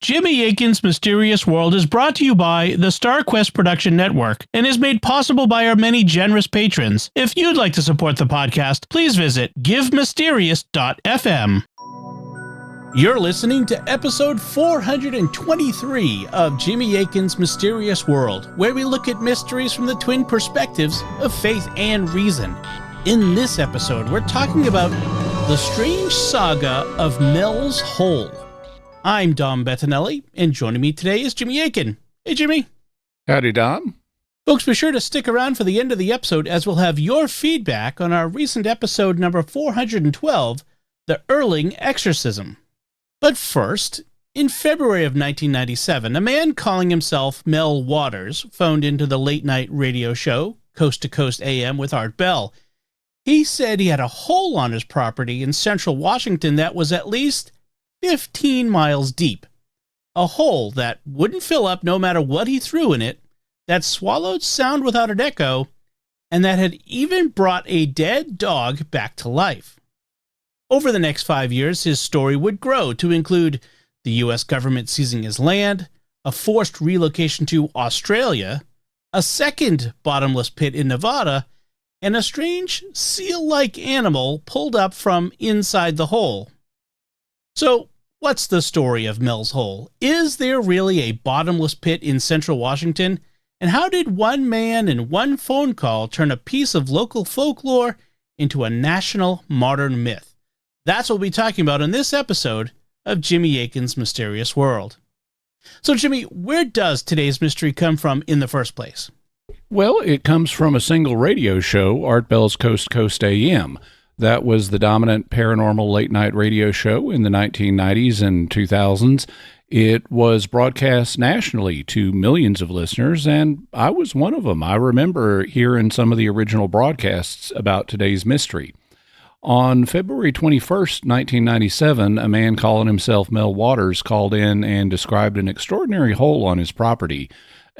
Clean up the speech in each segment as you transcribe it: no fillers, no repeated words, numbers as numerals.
Jimmy Akin's Mysterious World is brought to you by the StarQuest Production Network and is made possible by our many generous patrons. If you'd like to support the podcast, please visit givemysterious.fm. You're listening to episode 423 of Jimmy Akin's Mysterious World, where we look at mysteries from the twin perspectives of faith and reason. In this episode, we're talking about the strange saga of Mel's Hole. I'm Dom Bettinelli, and joining me today is Jimmy Akin. Hey, Jimmy. Howdy, Dom. Folks, be sure to stick around for the end of the episode as we'll have your feedback on our recent episode number 412, The Erling Exorcism. But first, in February of 1997, a man calling himself Mel Waters phoned into the late-night radio show, Coast to Coast AM with Art Bell. He said he had a hole on his property in central Washington that was at least 15 miles deep. A hole that wouldn't fill up no matter what he threw in it, that swallowed sound without an echo, and that had even brought a dead dog back to life. Over the next 5 years, his story would grow to include the U.S. government seizing his land, a forced relocation to Australia, a second bottomless pit in Nevada, and a strange seal-like animal pulled up from inside the hole. So, what's the story of Mel's Hole? Is there really a bottomless pit in central Washington? And how did one man and one phone call turn a piece of local folklore into a national modern myth? That's what we'll be talking about in this episode of Jimmy Akin's Mysterious World. So, Jimmy, where does today's mystery come from in the first place? Well, it comes from a single radio show, Art Bell's Coast to Coast AM. That was the dominant paranormal late-night radio show in the 1990s and 2000s. It was broadcast nationally to millions of listeners, and I was one of them. I remember hearing some of the original broadcasts about today's mystery. On February 21st, 1997, a man calling himself Mel Waters called in and described an extraordinary hole on his property.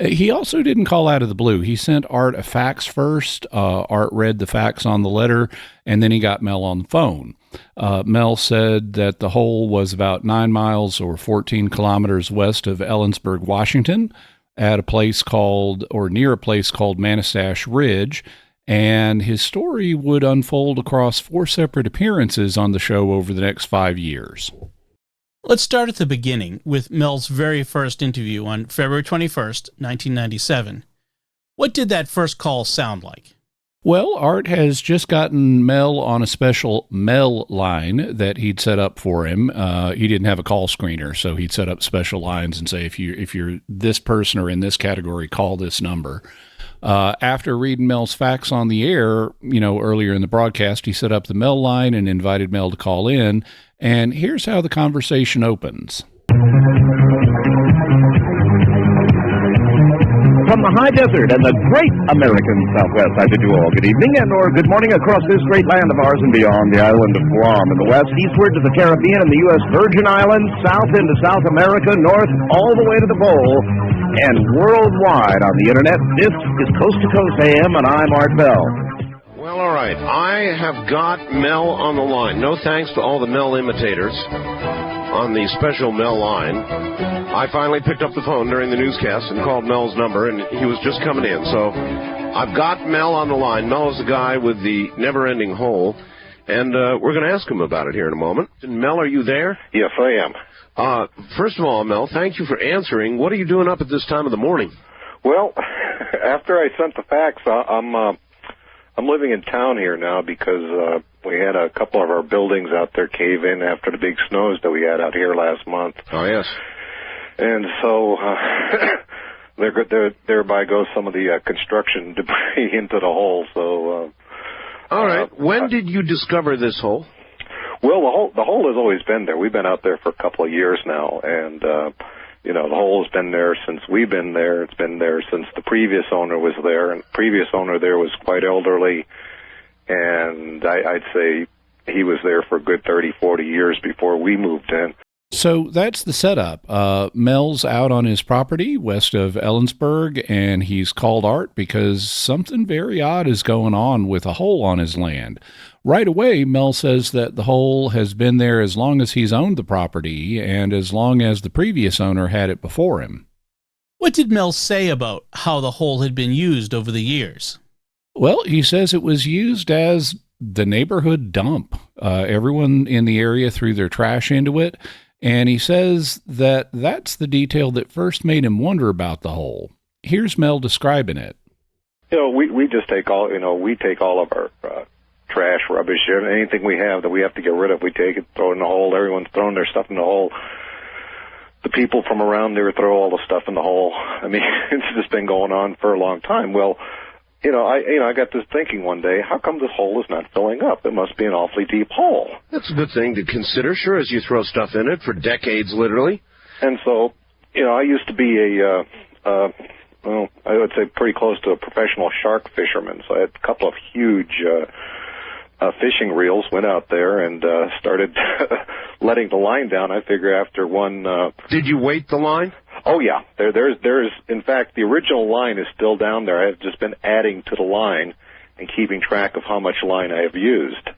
He also didn't call out of the blue. He sent Art a fax first. Art read the fax on the letter, and then he got Mel on the phone. Mel said that the hole was about 9 miles or 14 kilometers west of Ellensburg, Washington, at a place called, or near a place called Manistash Ridge, and his story would unfold across 4 separate appearances on the show over the next 5 years. Let's start at the beginning with Mel's very first interview on February 21st, 1997. What did that first call sound like? Well, Art has just gotten Mel on a special Mel line that he'd set up for him. He didn't have a call screener, so he'd set up special lines and say, if you're this person or in this category, call this number. After reading Mel's fax on the air, earlier in the broadcast, he set up the Mel line and invited Mel to call in. And here's how the conversation opens. From the high desert and the great American Southwest, I bid you all good evening and or good morning across this great land of ours and beyond the island of Guam in the west, eastward to the Caribbean and the U.S. Virgin Islands, south into South America, north all the way to the pole, and worldwide on the internet. This is Coast to Coast AM, and I'm Art Bell. Well, all right. I have got Mel on the line. No thanks to all the Mel imitators on the special Mel line. I finally picked up the phone during the newscast and called Mel's number, and he was just coming in. So I've got Mel on the line. Mel is the guy with the never-ending hole, and we're going to ask him about it here in a moment. And Mel, are you there? Yes, I am. First of all, Mel, thank you for answering. What are you doing up at this time of the morning? Well, after I sent the fax, I'm living in town here now because we had a couple of our buildings out there cave in after the big snows that we had out here last month. Oh, yes. And so thereby goes some of the construction debris into the hole. So, all right. When did you discover this hole? Well, the hole has always been there. We've been out there for a couple of years now, and the hole has been there since we've been there. It's been there since the previous owner was there, and the previous owner there was quite elderly, and I'd say he was there for a good 30, 40 years before we moved in. So that's the setup. Mel's out on his property west of Ellensburg, and he's called Art because something very odd is going on with a hole on his land. Right away, Mel says that the hole has been there as long as he's owned the property and as long as the previous owner had it before him. What did Mel say about how the hole had been used over the years? Well, he says it was used as the neighborhood dump. Everyone in the area threw their trash into it. And he says that that's the detail that first made him wonder about the hole. Here's Mel describing it. We just take all, we take all of our trash, rubbish, anything we have that we have to get rid of, we take it, throw it in the hole. Everyone's throwing their stuff in the hole. The people from around there throw all the stuff in the hole. I mean, it's just been going on for a long time. Well, I got this thinking one day, how come this hole is not filling up? It must be an awfully deep hole. That's a good thing to consider, sure, as you throw stuff in it for decades, literally. And so, I used to be I would say pretty close to a professional shark fisherman. So I had a couple of huge fishing reels, went out there and started letting the line down. I figure after one... Did you weight the line? Oh, yeah. There's, in fact, the original line is still down there. I've just been adding to the line and keeping track of how much line I have used.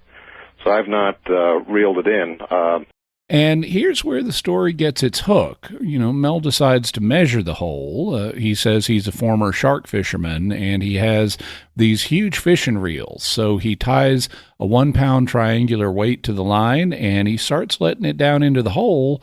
So I've not reeled it in. And here's where the story gets its hook. Mel decides to measure the hole. He says he's a former shark fisherman, and he has these huge fishing reels. So he ties a 1-pound triangular weight to the line, and he starts letting it down into the hole,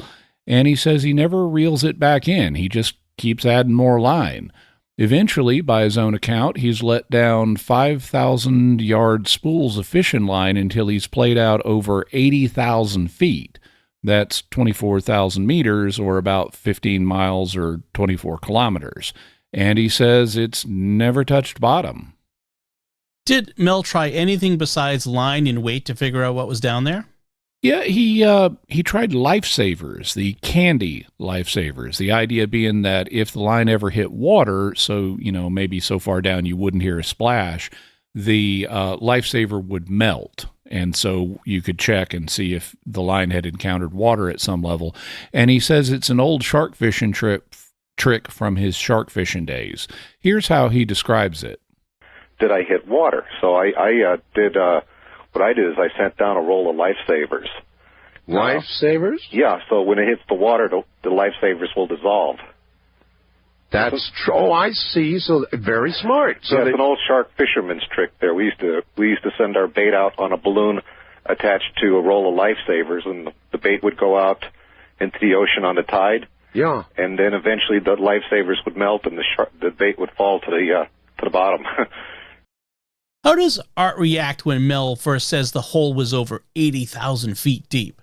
and he says he never reels it back in. He just keeps adding more line. Eventually, by his own account, he's let down 5,000-yard spools of fishing line until he's played out over 80,000 feet. That's 24,000 meters, or about 15 miles or 24 kilometers. And he says it's never touched bottom. Did Mel try anything besides line and weight to figure out what was down there? Yeah, he tried lifesavers, the candy lifesavers. The idea being that if the line ever hit water, so, maybe so far down you wouldn't hear a splash, the lifesaver would melt. And so you could check and see if the line had encountered water at some level. And he says it's an old shark fishing trick from his shark fishing days. Here's how he describes it. Did I hit water? So what I did is I sent down a roll of lifesavers. Lifesavers? Yeah, so when it hits the water, the lifesavers will dissolve. That's true. Oh, I see. So very smart. So it's an old shark fisherman's trick there. We used to send our bait out on a balloon attached to a roll of lifesavers, and the bait would go out into the ocean on the tide. Yeah. And then eventually the lifesavers would melt, and the bait would fall to the bottom. How does Art react when Mel first says the hole was over 80,000 feet deep?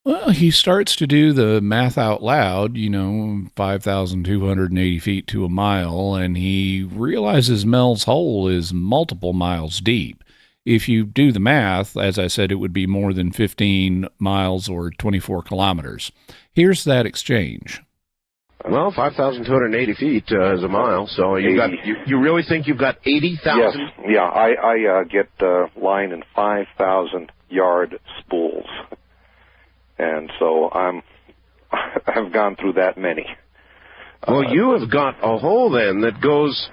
Well, he starts to do the math out loud, 5,280 feet to a mile, and he realizes Mel's hole is multiple miles deep. If you do the math, as I said, it would be more than 15 miles or 24 kilometers. Here's that exchange. Well, 5,280 feet is a mile, so you really think you've got 80,000? Yes, yeah, I get line in 5,000-yard spools. And so I've gone through that many. Well, you have got a hole then that goes,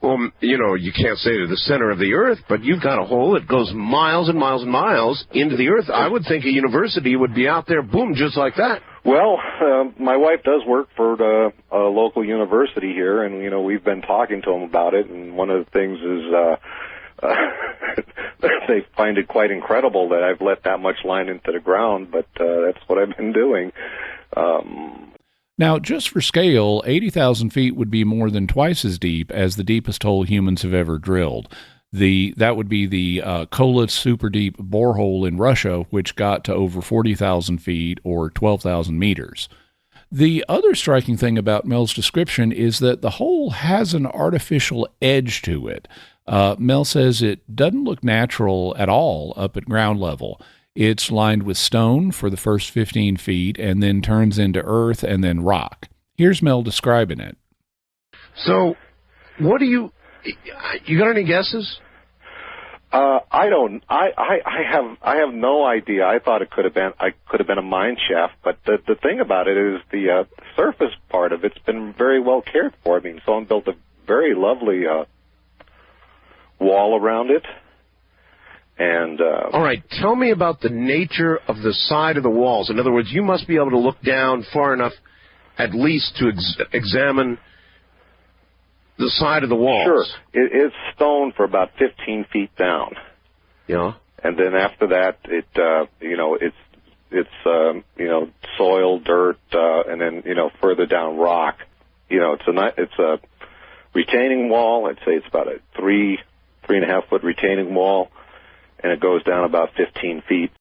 well, you can't say to the center of the earth, but you've got a hole that goes miles and miles and miles into the earth. I would think a university would be out there, boom, just like that. Well, my wife does work for a local university here, and, we've been talking to them about it, and one of the things is they find it quite incredible that I've let that much line into the ground, but that's what I've been doing. Now, just for scale, 80,000 feet would be more than twice as deep as the deepest hole humans have ever drilled. That would be the Kola super deep borehole in Russia, which got to over 40,000 feet or 12,000 meters. The other striking thing about Mel's description is that the hole has an artificial edge to it. Mel says it doesn't look natural at all up at ground level. It's lined with stone for the first 15 feet and then turns into earth and then rock. Here's Mel describing it. So, what do you got any guesses? I don't. I have no idea. I thought it could have been a mine shaft, but the thing about it is the surface part of it's been very well cared for. I mean, someone built a very lovely wall around it. And all right, tell me about the nature of the side of the walls. In other words, you must be able to look down far enough, at least, to examine the side of the walls. Sure. It's stone for about 15 feet down. Yeah. And then after that, it's soil, dirt, and then further down rock. It's a retaining wall. I'd say it's about a 3.5 foot retaining wall, and it goes down about 15 feet.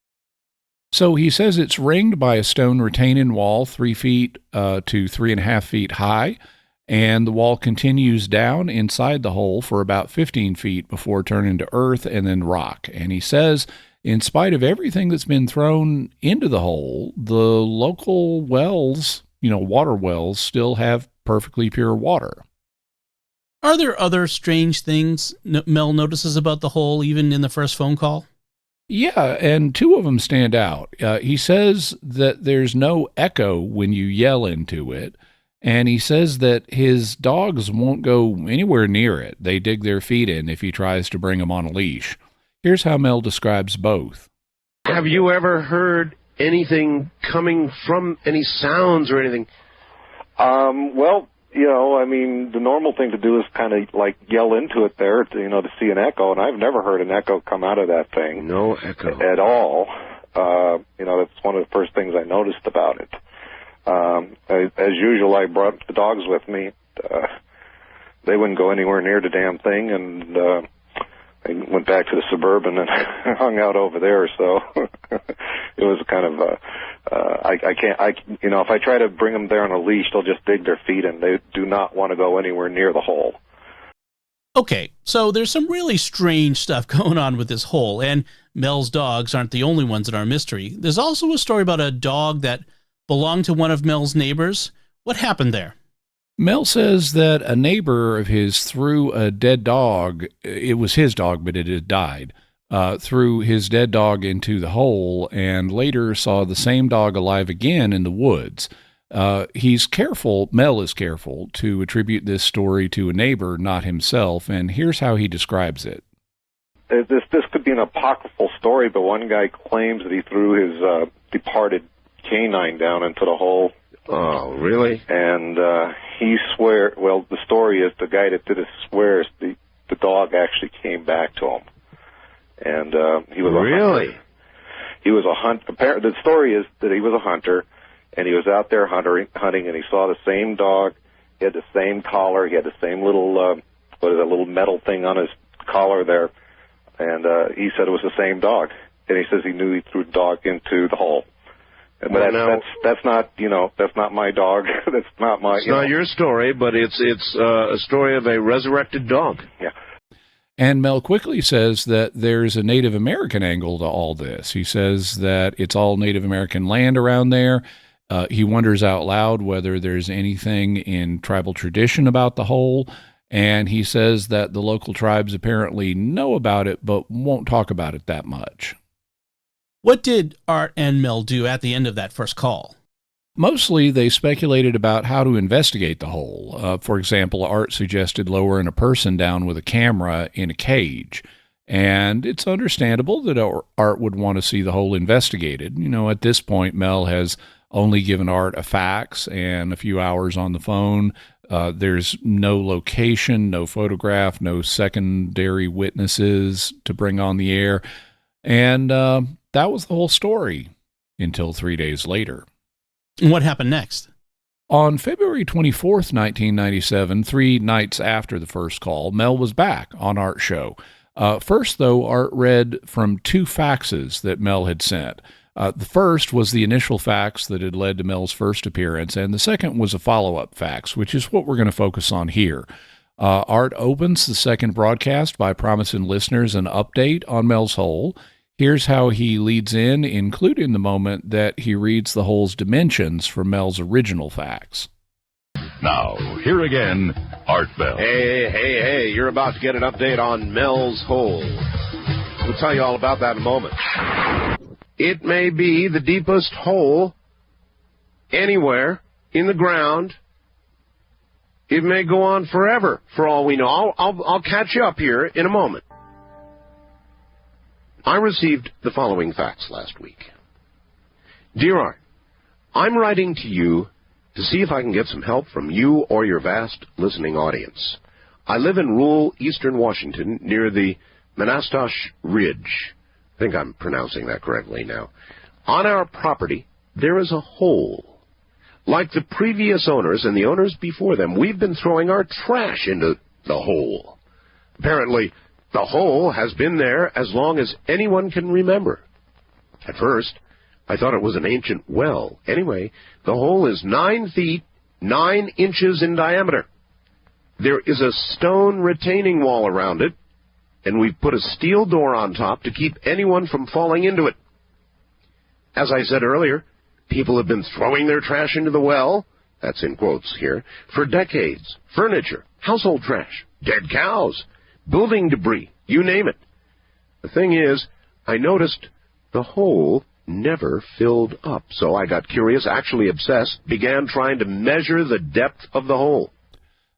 So he says it's ringed by a stone retaining wall 3 feet to 3.5 feet high, and the wall continues down inside the hole for about 15 feet before turning to earth and then rock. And he says, in spite of everything that's been thrown into the hole, the local wells, water wells, still have perfectly pure water. Are there other strange things Mel notices about the hole, even in the first phone call? Yeah, and two of them stand out. He says that there's no echo when you yell into it, and he says that his dogs won't go anywhere near it. They dig their feet in if he tries to bring them on a leash. Here's how Mel describes both. Have you ever heard anything coming from any sounds or anything? Well, the normal thing to do is kind of like yell into it there, to see an echo, and I've never heard an echo come out of that thing. No echo. At all. That's one of the first things I noticed about it. As usual, I brought the dogs with me. They wouldn't go anywhere near the damn thing, and I went back to the Suburban and hung out over there. So it was kind of if I try to bring them there on a leash, they'll just dig their feet in. They do not want to go anywhere near the hole. Okay, so there's some really strange stuff going on with this hole, and Mel's dogs aren't the only ones in our mystery. There's also a story about a dog that belonged to one of Mel's neighbors. What happened there? Mel says that a neighbor of his threw a dead dog, it was his dog, but it had died, threw his dead dog into the hole and later saw the same dog alive again in the woods. Mel is careful to attribute this story to a neighbor, not himself, and here's how he describes it. This could be an apocryphal story, but one guy claims that he threw his departed canine down into the hole. Oh, really? And the story is the guy that did it swears the dog actually came back to him. And he was really? A hunter. He was a hunter. The story is that he was a hunter, and he was out there hunting, and he saw the same dog. He had the same collar. He had the same little little metal thing on his collar there, and he said it was the same dog. And he says he knew he threw the dog into the hole. But that's not my dog. That's not my. It's not your story, but it's a story of a resurrected dog. Yeah. And Mel quickly says that there's a Native American angle to all this. He says that it's all Native American land around there. He wonders out loud whether there's anything in tribal tradition about the hole. And he says that the local tribes apparently know about it, but won't talk about it that much. What did Art and Mel do at the end of that first call? Mostly, they speculated about how to investigate the hole. For example, Art suggested lowering a person down with a camera in a cage. And it's understandable that Art would want to see the hole investigated. At this point, Mel has only given Art a fax and a few hours on the phone. There's no location, no photograph, no secondary witnesses to bring on the air. And that was the whole story until 3 days later. And what happened next? On February 24th, 1997, 3 nights after the first call, Mel was back on Art's show. First, though, Art read from 2 faxes that Mel had sent. The first was the initial fax that had led to Mel's first appearance, and the second was a follow-up fax, which is what we're going to focus on here. Art opens the second broadcast by promising listeners an update on Mel's hole. Here's how he leads in, including the moment that he reads the hole's dimensions from Mel's original fax. Now, here again, Art Bell. Hey, you're about to get an update on Mel's hole. We'll tell you all about that in a moment. It may be the deepest hole anywhere in the ground. It may go on forever, for all we know. I'll catch you up here in a moment. I received the following fax last week. Dear Art, I'm writing to you to see if I can get some help from you or your vast listening audience. I live in rural eastern Washington near the Manastash Ridge. I think I'm pronouncing that correctly now. On our property, there is a hole. Like the previous owners and the owners before them, we've been throwing our trash into the hole. Apparently, the hole has been there as long as anyone can remember. At first, I thought it was an ancient well. Anyway, the hole is 9 feet, 9 inches in diameter. There is a stone retaining wall around it, and we've put a steel door on top to keep anyone from falling into it. As I said earlier, people have been throwing their trash into the well, that's in quotes here, for decades. Furniture, household trash, dead cows, building debris, you name it. The thing is, I noticed the hole never filled up, so I got curious, actually obsessed, began trying to measure the depth of the hole.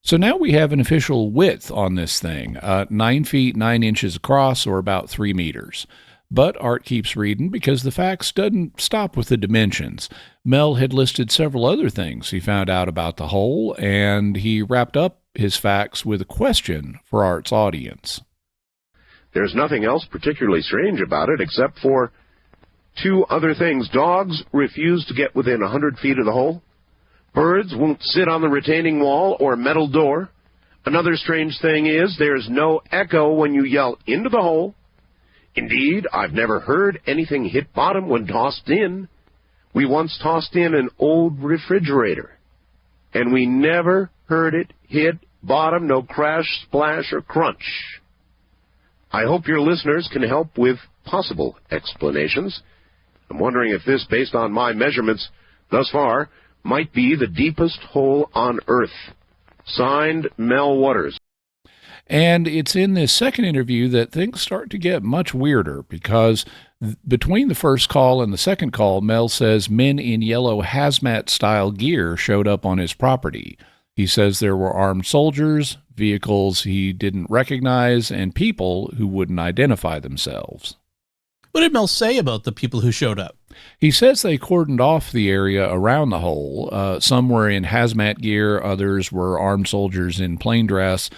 So now we have an official width on this thing, 9 feet, 9 inches across, or about 3 meters. But Art keeps reading because the fax doesn't stop with the dimensions. Mel had listed several other things he found out about the hole, and he wrapped up his fax with a question for Art's audience. There's nothing else particularly strange about it except for 2 other things. Dogs refuse to get within 100 feet of the hole. Birds won't sit on the retaining wall or metal door. Another strange thing is there's no echo when you yell into the hole. Indeed, I've never heard anything hit bottom when tossed in. We once tossed in an old refrigerator, and we never heard it hit bottom, no crash, splash, or crunch. I hope your listeners can help with possible explanations. I'm wondering if this, based on my measurements thus far, might be the deepest hole on Earth. Signed, Mel Waters. And it's in this second interview that things start to get much weirder because between the first call and the second call, Mel says men in yellow hazmat-style gear showed up on his property. He says there were armed soldiers, vehicles he didn't recognize, and people who wouldn't identify themselves. What did Mel say about the people who showed up? He says they cordoned off the area around the hole. Some were in hazmat gear, others were armed soldiers in plain dress.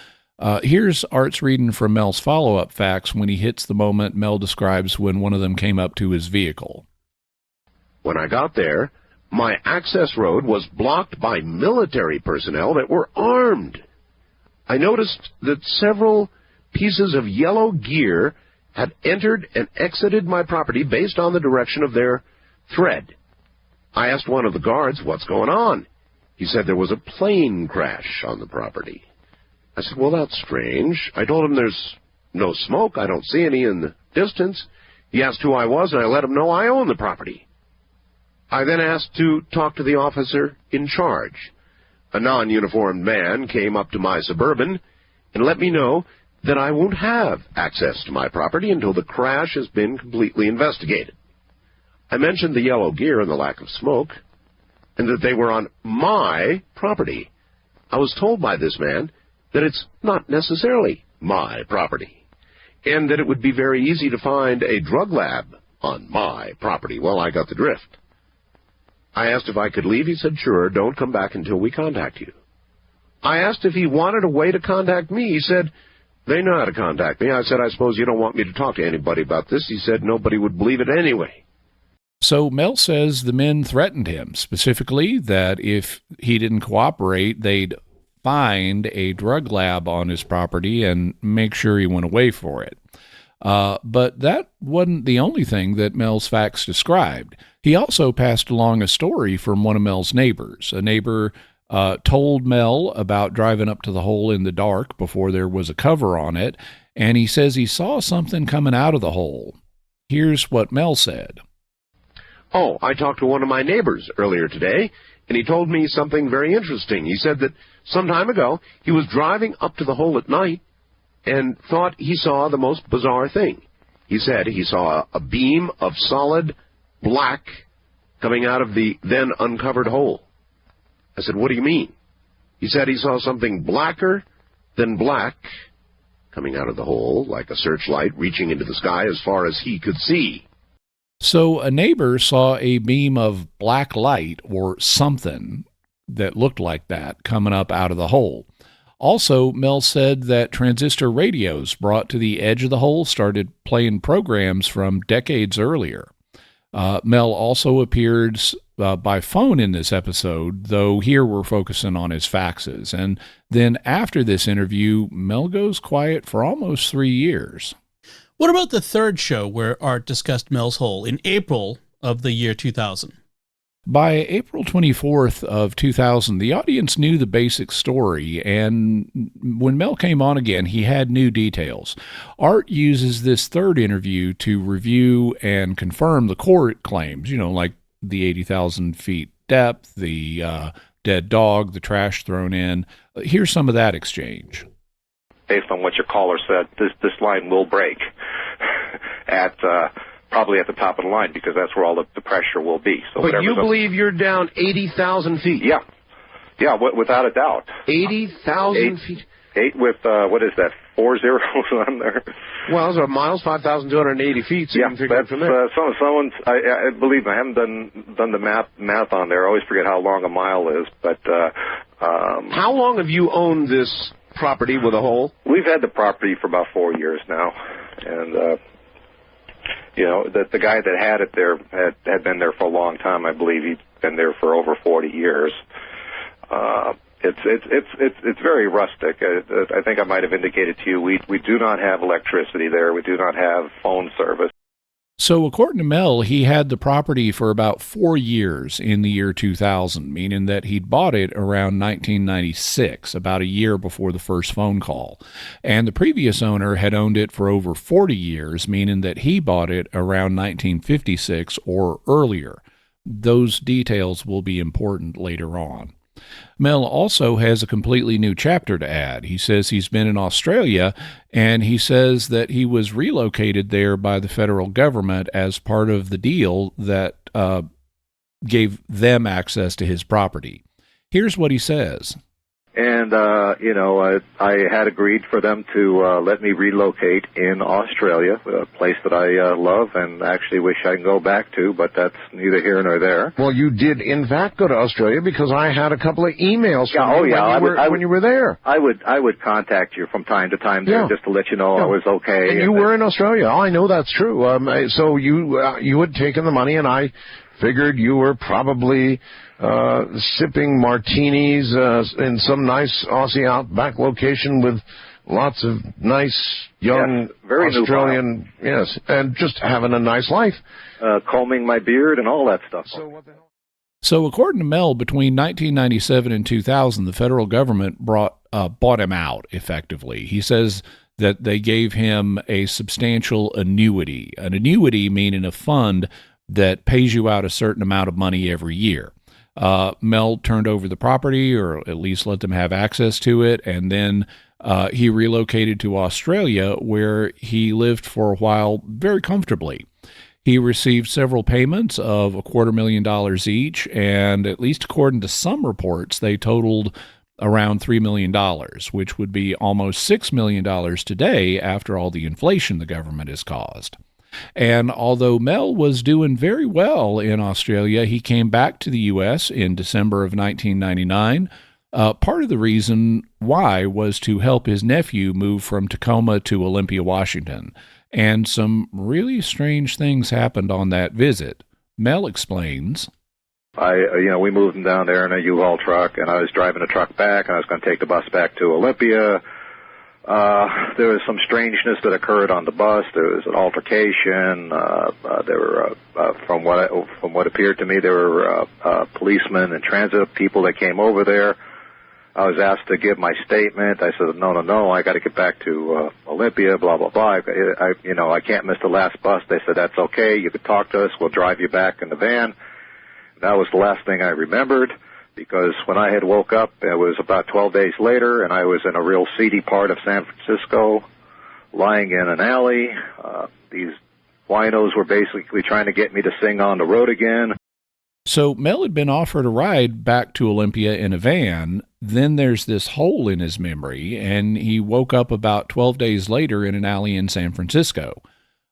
Here's Art's reading from Mel's follow-up fax when he hits the moment Mel describes when one of them came up to his vehicle. When I got there, my access road was blocked by military personnel that were armed. I noticed that several pieces of yellow gear had entered and exited my property based on the direction of their thread. I asked one of the guards, what's going on? He said there was a plane crash on the property. I said, well, that's strange. I told him there's no smoke. I don't see any in the distance. He asked who I was, and I let him know I own the property. I then asked to talk to the officer in charge. A non-uniformed man came up to my Suburban and let me know that I won't have access to my property until the crash has been completely investigated. I mentioned the yellow gear and the lack of smoke, and that they were on my property. I was told by this man that it's not necessarily my property, and that it would be very easy to find a drug lab on my property. Well, I got the drift. I asked if I could leave. He said, sure, don't come back until we contact you. I asked if he wanted a way to contact me. He said, they know how to contact me. I said, I suppose you don't want me to talk to anybody about this. He said, nobody would believe it anyway. So Mel says the men threatened him, specifically that if he didn't cooperate, they'd find a drug lab on his property and make sure he went away for it. But that wasn't the only thing that Mel's fax described. He also passed along a story from one of Mel's neighbors. A neighbor told Mel about driving up to the hole in the dark before there was a cover on it, and he says he saw something coming out of the hole. Here's what Mel said. Oh, I talked to one of my neighbors earlier today, and he told me something very interesting. He said that some time ago he was driving up to the hole at night and thought he saw the most bizarre thing. He said he saw a beam of solid black coming out of the then uncovered hole. I said, what do you mean? He said he saw something blacker than black coming out of the hole, like a searchlight reaching into the sky as far as he could see. So a neighbor saw a beam of black light or something that looked like that coming up out of the hole. Also, Mel said that transistor radios brought to the edge of the hole started playing programs from decades earlier. Mel also appeared by phone in this episode, though here we're focusing on his faxes. And then after this interview, Mel goes quiet for almost 3 years. What about the third show where Art discussed Mel's hole in April of the year 2000? By April 24th of 2000, the audience knew the basic story, and when Mel came on again, he had new details. Art uses this third interview to review and confirm the court claims, like the 80,000 feet depth, the dead dog, the trash thrown in. Here's some of that exchange. Based on what your caller said, this line will break at probably at the top of the line, because that's where all the pressure will be. So but you believe you're down 80,000 feet? Yeah, without a doubt. 80,000 feet? 8 with, what is that, 4 zeros on there? Well, those are miles, 5,280 feet, so you can figure it from there. I believe me, I haven't done the math on there. I always forget how long a mile is, but... how long have you owned this property with a hole? We've had the property for about 4 years now, and... the guy that had it there had been there for a long time. I believe he'd been there for over 40 years. It's very rustic. I think I might have indicated to you, we do not have electricity there. We do not have phone service. So according to Mel, he had the property for about 4 years in the year 2000, meaning that he'd bought it around 1996, about a year before the first phone call. And the previous owner had owned it for over 40 years, meaning that he bought it around 1956 or earlier. Those details will be important later on. Mel also has a completely new chapter to add. He says he's been in Australia, and he says that he was relocated there by the federal government as part of the deal that gave them access to his property. Here's what he says. And, I had agreed for them to let me relocate in Australia, a place that I love and actually wish I could go back to, but that's neither here nor there. Well, you did, in fact, go to Australia, because I had a couple of emails from you when you were there. I would contact you from time to time there just to let you know I was okay. And you were in Australia. I know that's true. So you had taken the money, and I figured you were probably sipping martinis in some nice Aussie outback location with lots of nice young very Australian, and just having a nice life. Combing my beard and all that stuff. So what the hell? So according to Mel, between 1997 and 2000, the federal government bought him out, effectively. He says that they gave him a substantial annuity. An annuity meaning a fund that pays you out a certain amount of money every year. Mel turned over the property, or at least let them have access to it, and then he relocated to Australia, where he lived for a while very comfortably. He received several payments of $250,000 each, and at least according to some reports, they totaled around $3 million, which would be almost $6 million today after all the inflation the government has caused. And although Mel was doing very well in Australia, he came back to the U.S. in December of 1999. Part of the reason why was to help his nephew move from Tacoma to Olympia, Washington. And some really strange things happened on that visit. Mel explains. We moved him down there in a U-Haul truck, and I was driving the truck back, and I was going to take the bus back to Olympia. There was some strangeness that occurred on the bus. There was an altercation. There were, from what appeared to me, there were policemen and transit people that came over there. I was asked to give my statement. I said, no, I got to get back to Olympia, blah, blah, blah. I can't miss the last bus. They said, that's okay. You could talk to us. We'll drive you back in the van. That was the last thing I remembered, because when I had woke up, it was about 12 days later, and I was in a real seedy part of San Francisco, lying in an alley. These winos were basically trying to get me to sing On the Road Again. So Mel had been offered a ride back to Olympia in a van. Then there's this hole in his memory, and he woke up about 12 days later in an alley in San Francisco.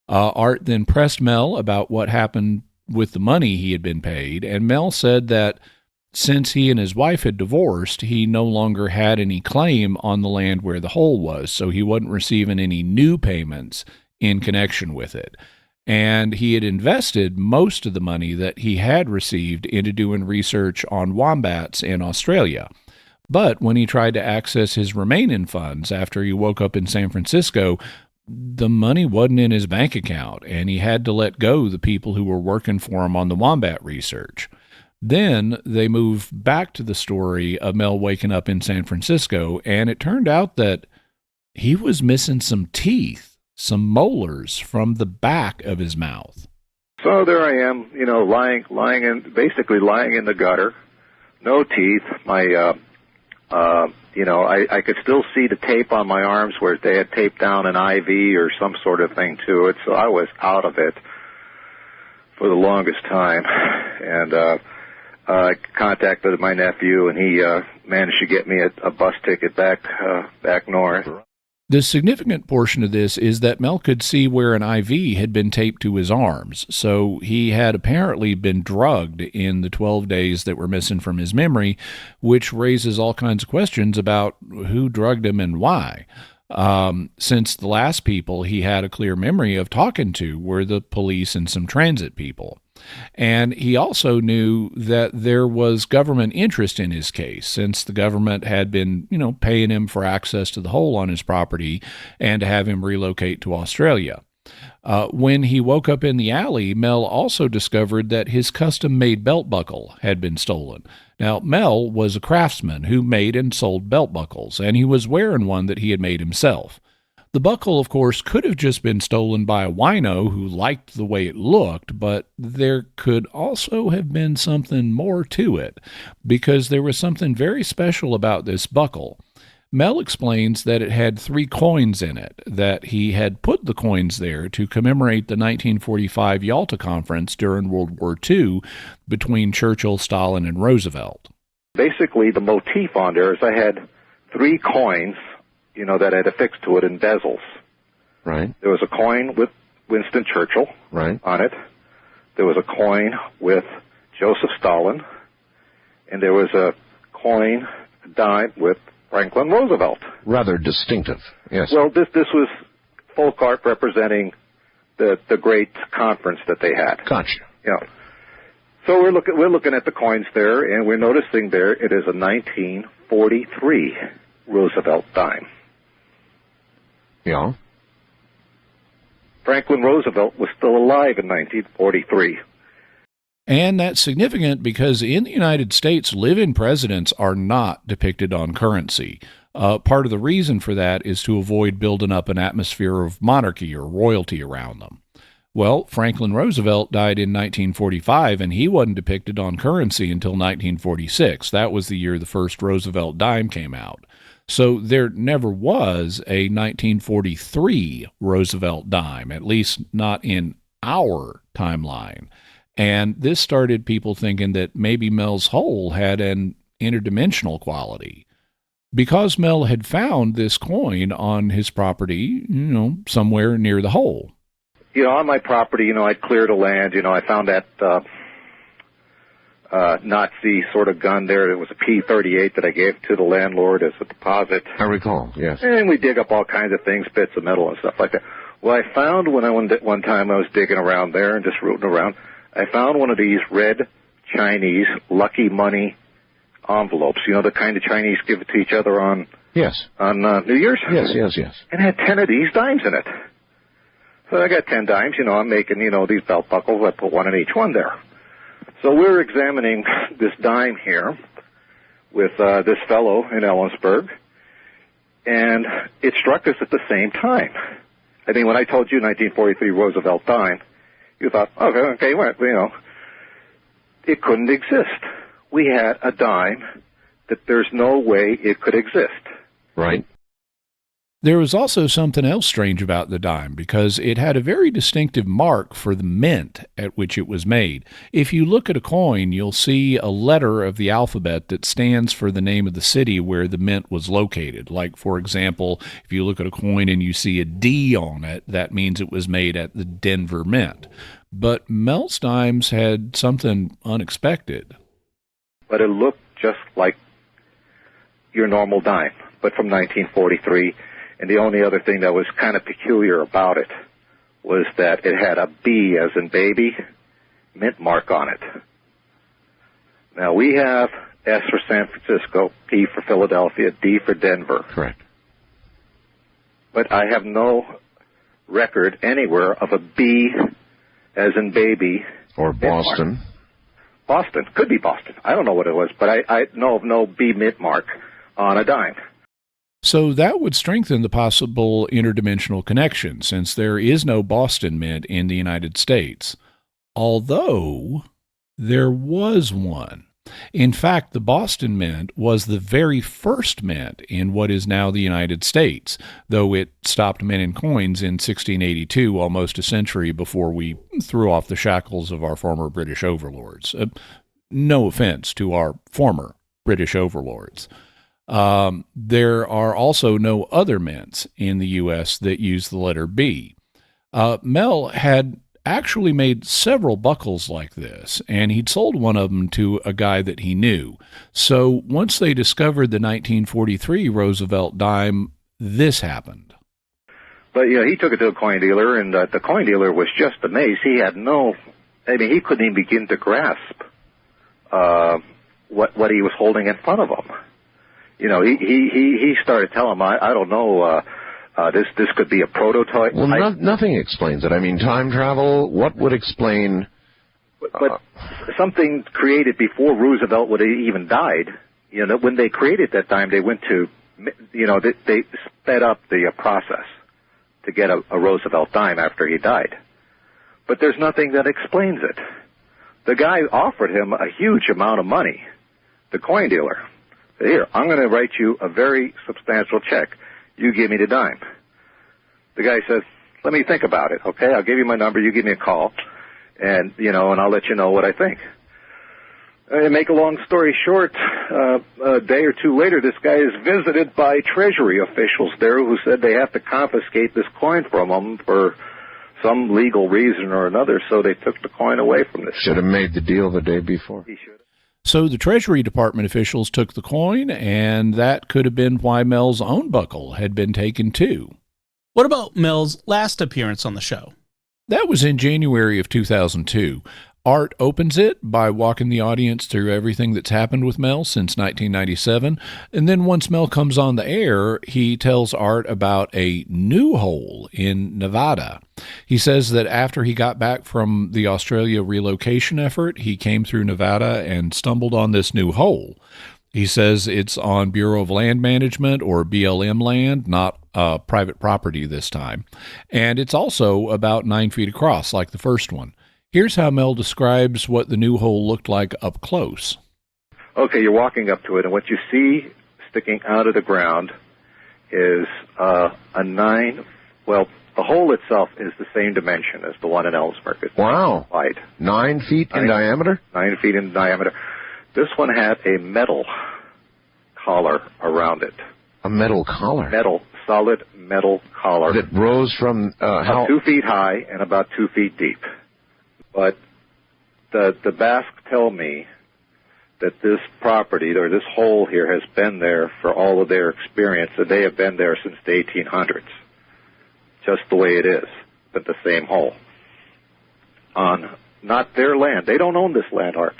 Art then pressed Mel about what happened with the money he had been paid, and Mel said that since he and his wife had divorced, he no longer had any claim on the land where the hole was, so he wasn't receiving any new payments in connection with it. And he had invested most of the money that he had received into doing research on wombats in Australia. But when he tried to access his remaining funds after he woke up in San Francisco, the money wasn't in his bank account, and he had to let go the people who were working for him on the wombat research. Then they moved back to the story of Mel waking up in San Francisco, and it turned out that he was missing some teeth, some molars from the back of his mouth. So there I am, lying in the gutter, no teeth. I could still see the tape on my arms where they had taped down an IV or some sort of thing to it. So I was out of it for the longest time, and I contacted my nephew, and he managed to get me a bus ticket back north. The significant portion of this is that Mel could see where an IV had been taped to his arms, so he had apparently been drugged in the 12 days that were missing from his memory, which raises all kinds of questions about who drugged him and why. Since the last people he had a clear memory of talking to were the police and some transit people. And he also knew that there was government interest in his case, since the government had been, paying him for access to the hole on his property and to have him relocate to Australia. When he woke up in the alley, Mel also discovered that his custom-made belt buckle had been stolen. Now, Mel was a craftsman who made and sold belt buckles, and he was wearing one that he had made himself. The buckle, of course, could have just been stolen by a wino who liked the way it looked, but there could also have been something more to it, because there was something very special about this buckle. Mel explains that it had 3 coins in it, that he had put the coins there to commemorate the 1945 Yalta Conference during World War II between Churchill, Stalin, and Roosevelt. Basically, the motif on there is I had 3 coins, that I had affixed to it in bezels. Right. There was a coin with Winston Churchill on it. There was a coin with Joseph Stalin. And there was a coin, a dime, with Franklin Roosevelt. Rather distinctive, yes. Well, this was folk art representing the great conference that they had. Gotcha. Yeah. So we're looking at the coins there, and we're noticing there it is a 1943 Roosevelt dime. Yeah. Franklin Roosevelt was still alive in 1943. And that's significant because in the United States, living presidents are not depicted on currency. Part of the reason for that is to avoid building up an atmosphere of monarchy or royalty around them. Well, Franklin Roosevelt died in 1945, and he wasn't depicted on currency until 1946. That was the year the first Roosevelt dime came out. So there never was a 1943 Roosevelt dime, at least not in our timeline. And this started people thinking that maybe Mel's hole had an interdimensional quality. Because Mel had found this coin on his property, somewhere near the hole. On my property, I cleared the land. I found that Nazi sort of gun there. It was a P-38 that I gave to the landlord as a deposit. I recall, yes. And we dig up all kinds of things, bits of metal and stuff like that. Well, I found one time I was digging around there and just rooting around, I found one of these red Chinese lucky money envelopes. The kind the Chinese give it to each other on New Year's? Yes. And it had 10 of these dimes in it. So I got 10 dimes, I'm making, these belt buckles. I put one in each one there. So we're examining this dime here with this fellow in Ellensburg, and it struck us at the same time. I mean, when I told you 1943 Roosevelt dime, you thought, okay, well, it couldn't exist. We had a dime that there's no way it could exist. Right. There was also something else strange about the dime because it had a very distinctive mark for the mint at which it was made. If you look at a coin, you'll see a letter of the alphabet that stands for the name of the city where the mint was located. Like, for example, if you look at a coin and you see a D on it, that means it was made at the Denver Mint. But Mel's dimes had something unexpected. But it looked just like your normal dime, but from 1943. And the only other thing that was kind of peculiar about it was that it had a B as in baby mint mark on it. Now, we have S for San Francisco, P for Philadelphia, D for Denver. Correct. But I have no record anywhere of a B as in baby. Or Boston. Boston. Could be Boston. I don't know what it was, but I know of no B mint mark on a dime. So that would strengthen the possible interdimensional connection, since there is no Boston Mint in the United States. Although there was one. In fact, the Boston Mint was the very first mint in what is now the United States, though it stopped minting coins in 1682, almost a century before we threw off the shackles of our former British overlords. No offense to our former British overlords. There are also no other mints in the U.S. that use the letter B. Mel had actually made several buckles like this, and he'd sold one of them to a guy that he knew. So once they discovered the 1943 Roosevelt dime, this happened. But, yeah, he took it to a coin dealer, and the coin dealer was just amazed. He had he couldn't even begin to grasp what he was holding in front of him. You know, he started telling him, I don't know, this could be a prototype. Well, nothing explains it. I mean, time travel, what would explain... But something created before Roosevelt would have even died. You know, when they created that dime, they went to, they sped up the process to get a Roosevelt dime after he died. But there's nothing that explains it. The guy offered him a huge amount of money, the coin dealer. Here, I'm going to write you a very substantial check. You give me the dime. The guy says, let me think about it, okay? I'll give you my number. You give me a call, and I'll let you know what I think. And make a long story short, a day or two later, this guy is visited by Treasury officials there who said they have to confiscate this coin from him for some legal reason or another, so they took the coin away from this guy. Should have made the deal the day before. He should have. So the Treasury Department officials took the coin, and that could have been why Mel's own buckle had been taken too. What about Mel's last appearance on the show? That was in January of 2002. Art opens it by walking the audience through everything that's happened with Mel since 1997, and then once Mel comes on the air, he tells Art about a new hole in Nevada. He says that after he got back from the Australia relocation effort, he came through Nevada and stumbled on this new hole. He says it's on Bureau of Land Management, or BLM land, not private property this time. And it's also about 9 feet across, like the first one. Here's how Mel describes what the new hole looked like up close. Okay, you're walking up to it, and what you see sticking out of the ground is the hole itself is the same dimension as the one in Ellensburg. It's wow. Wide. 9 feet in diameter? 9 feet in diameter. This one had a metal collar around it. A metal collar? Solid metal collar. That rose from how? 2 feet high and about 2 feet deep. But the Basques tell me that this property, or this hole here, has been there for all of their experience, and they have been there since the 1800s. Just the way it is, but the same hole. On not their land. They don't own this land, Art.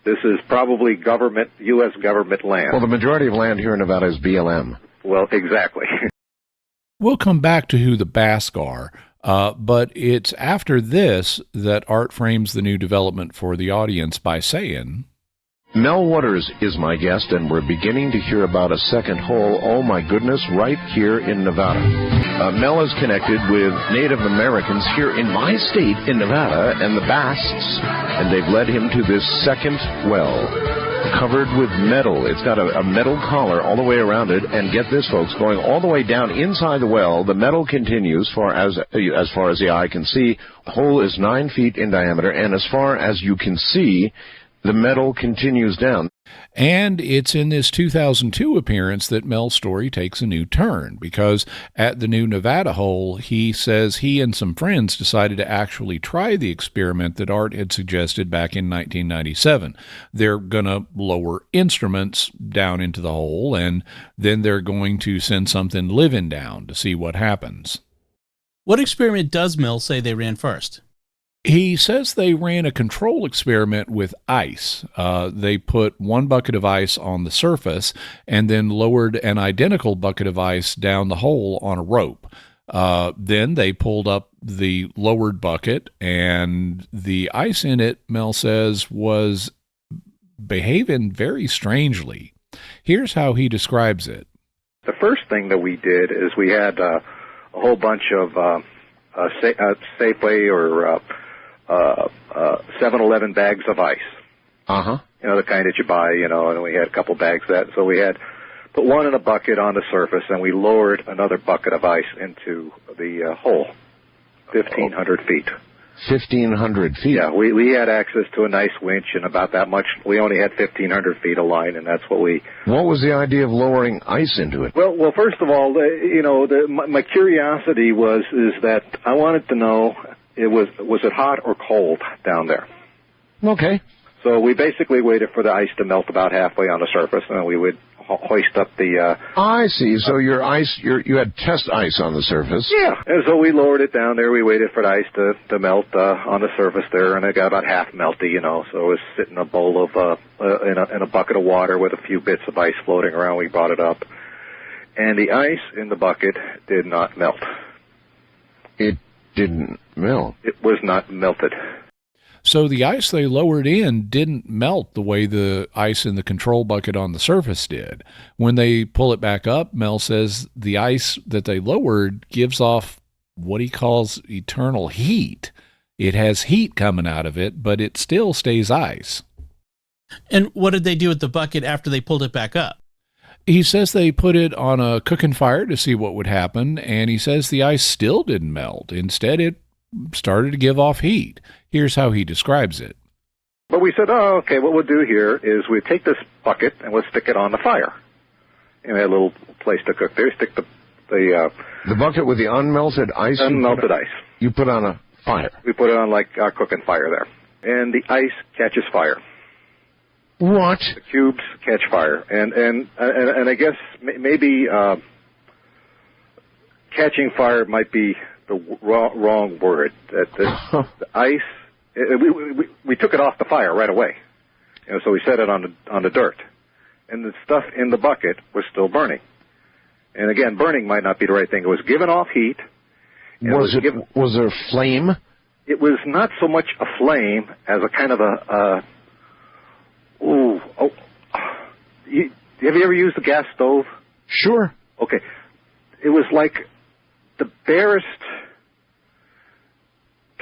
This is probably U.S. government land. Well, the majority of land here in Nevada is BLM. Well, exactly. We'll come back to who the Basques are. But it's after this that Art frames the new development for the audience by saying, Mel Waters is my guest, and we're beginning to hear about a second hole, oh my goodness, right here in Nevada. Mel is connected with Native Americans here in my state in Nevada and the Basques, and they've led him to this second well. covered with metal. It's got a metal collar all the way around it, and get this, folks, going all the way down inside the well. The metal continues as far as the eye can see. The hole is 9 feet in diameter, and as far as you can see, the metal continues down. And it's in this 2002 appearance that Mel's story takes a new turn, because at the new Nevada hole, he says he and some friends decided to actually try the experiment that Art had suggested back in 1997. They're going to lower instruments down into the hole, and then they're going to send something living down to see what happens. What experiment does Mel say they ran first? He says they ran a control experiment with ice. They put 1 bucket of ice on the surface and then lowered an identical bucket of ice down the hole on a rope. Then they pulled up the lowered bucket, and the ice in it, Mel says, was behaving very strangely. Here's how he describes it. The first thing that we did is we had a whole bunch of Safeway or 7-Eleven bags of ice. Uh-huh. You know, the kind that you buy, and we had a couple bags of that. So we had put one in a bucket on the surface, and we lowered another bucket of ice into the hole, 1,500 feet. 1,500 feet? Yeah, we had access to a nice winch and about that much. We only had 1,500 feet of line, and that's what we... What was the idea of lowering ice into it? Well, first of all, my curiosity is that I wanted to know, was it hot or cold down there? Okay. So we basically waited for the ice to melt about halfway on the surface, and then we would hoist up the... I see. So your ice, you had test ice on the surface. Yeah. And so we lowered it down there. We waited for the ice to melt on the surface there, and it got about half melty, So it was sitting in a bowl of, in a bucket of water with a few bits of ice floating around. We brought it up. And the ice in the bucket did not melt. It didn't melt? It was not melted. So the ice they lowered in didn't melt the way the ice in the control bucket on the surface did. When they pull it back up, Mel says the ice that they lowered gives off what he calls eternal heat. It has heat coming out of it, but it still stays ice. And what did they do with the bucket after they pulled it back up? He says they put it on a cooking fire to see what would happen, and he says the ice still didn't melt. Instead, it started to give off heat. Here's how he describes it. But we said, okay, what we'll do here is we take this bucket and we'll stick it on the fire. And we had a little place to cook there. Stick the bucket with the unmelted ice? Unmelted ice. You put on a fire? We put it on like our cooking fire there. And the ice catches fire. What? The cubes catch fire. And I guess maybe catching fire might be the wrong word. That the ice, we took it off the fire right away. So we set it on the dirt, and the stuff in the bucket was still burning. And again, burning might not be the right thing. It was giving off heat. Was there flame? It was not so much a flame as a kind of have you ever used a gas stove? Sure. Okay. It was like the barest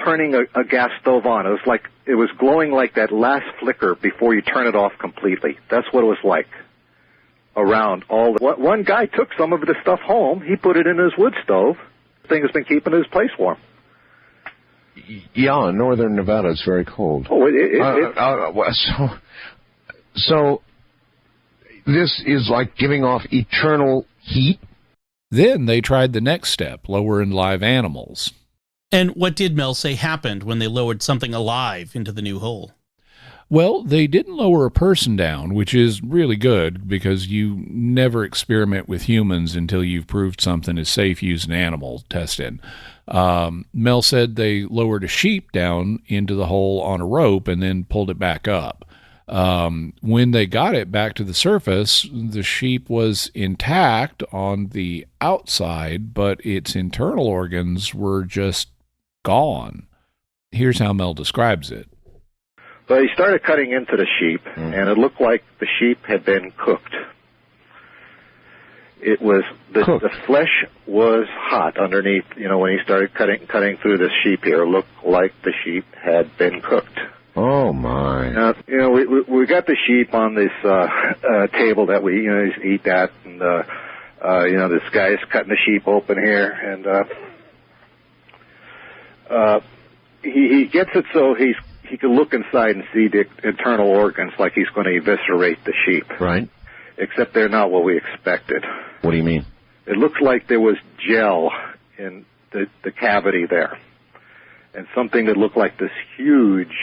turning a gas stove on. It was like it was glowing like that last flicker before you turn it off completely. That's what it was like around all the... One guy took some of the stuff home. He put it in his wood stove. The thing has been keeping his place warm. Yeah, in northern Nevada, it's very cold. Oh, So this is like giving off eternal heat? Then they tried the next step, lowering live animals. And what did Mel say happened when they lowered something alive into the new hole? Well, they didn't lower a person down, which is really good because you never experiment with humans until you've proved something is safe using animal testing. Mel said they lowered a sheep down into the hole on a rope and then pulled it back up. When they got it back to the surface, the sheep was intact on the outside, but its internal organs were just gone. Here's how Mel describes it. So he started cutting into the sheep, and it looked like the sheep had been cooked. It was the flesh was hot underneath. When he started cutting through the sheep here, it looked like the sheep had been cooked. Oh, my. We got the sheep on this table that we, eat at, and, this guy's cutting the sheep open here, and he gets it so he can look inside and see the internal organs like he's going to eviscerate the sheep. Right. Except they're not what we expected. What do you mean? It looks like there was gel in the cavity there, and something that looked like this huge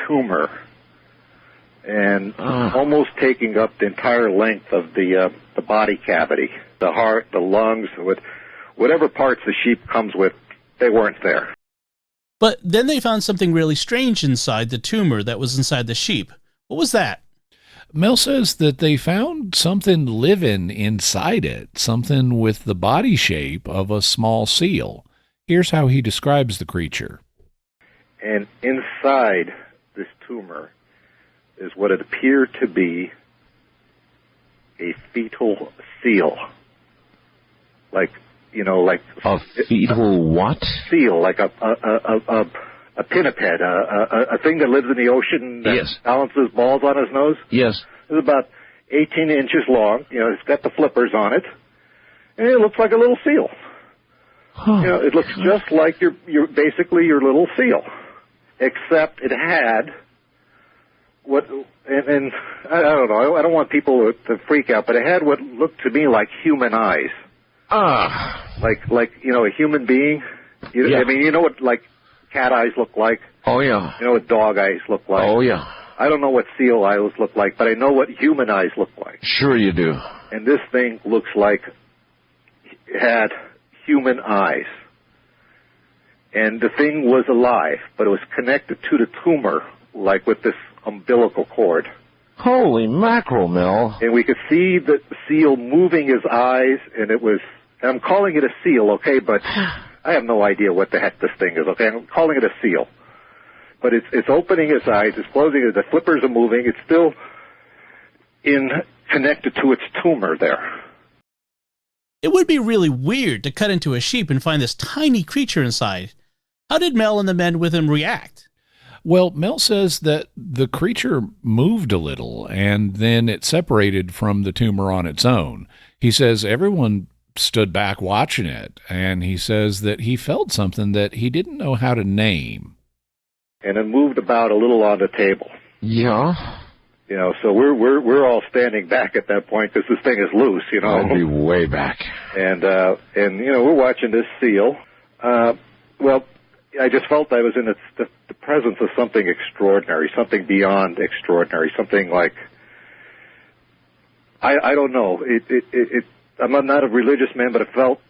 tumor, and almost taking up the entire length of the body cavity, the heart, the lungs, with whatever parts the sheep comes with, they weren't there. But then they found something really strange inside the tumor that was inside the sheep. What was that? Mel says that they found something living inside it, something with the body shape of a small seal. Here's how he describes the creature. And inside this tumor is what it appeared to be a fetal seal. Like a fetal what? Seal, like a pinniped, a thing that lives in the ocean that Yes. balances balls on his nose. Yes. It's about 18 inches long. It's got the flippers on it, and it looks like a little seal. It looks just like your basically your little seal, except it had what, and I don't know. I don't want people to freak out, but it had what looked to me like human eyes. Like a human being. Yeah. I mean, you know what like cat eyes look like? Oh, yeah. You know what dog eyes look like? Oh, yeah. I don't know what seal eyes look like, but I know what human eyes look like. Sure you do. And this thing looks like it had human eyes. And the thing was alive, but it was connected to the tumor, like with this umbilical cord. Holy mackerel, Mel. And we could see the seal moving his eyes, and I'm calling it a seal, okay, but I have no idea what the heck this thing is, okay? I'm calling it a seal. But it's opening its eyes, it's closing it, the flippers are moving, it's still connected to its tumor there. It would be really weird to cut into a sheep and find this tiny creature inside. How did Mel and the men with him react? Well, Mel says that the creature moved a little and then it separated from the tumor on its own. He says everyone stood back watching it, and he says that he felt something that he didn't know how to name. And it moved about a little on the table. Yeah. So we're all standing back at that point because this thing is loose, I'll be way back. And we're watching this seal. Well, I just felt I was in the presence of something extraordinary, something beyond extraordinary, something like, I don't know. I'm not a religious man, but it felt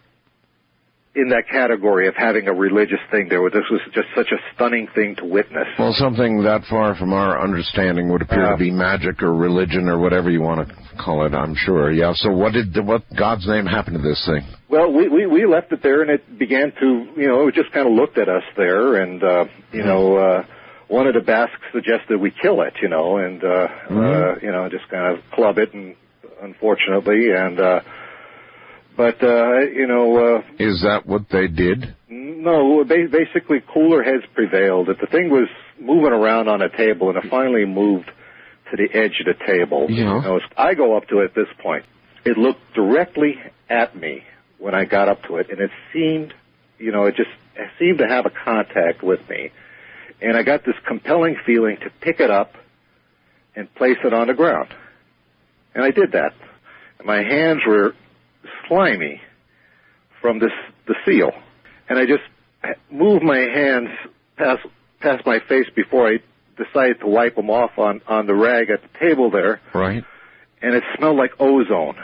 in that category of having a religious thing there. This was just such a stunning thing to witness. Well, something that far from our understanding would appear to be magic or religion or whatever you want to call it, I'm sure. Yeah, so what God's name happened to this thing? Well, we left it there, and it began to, it just kind of looked at us there, and, one of the Basques suggested we kill it, and, just kind of club it, and unfortunately, and, Is that what they did? No, basically cooler heads prevailed. The thing was moving around on a table, and it finally moved to the edge of the table. Yeah. I go up to it at this point. It looked directly at me when I got up to it, and it seemed, it seemed to have a contact with me. And I got this compelling feeling to pick it up and place it on the ground. And I did that. And my hands were slimy from the seal. And I just moved my hands past my face before I decided to wipe them off on the rag at the table there. Right. And it smelled like ozone.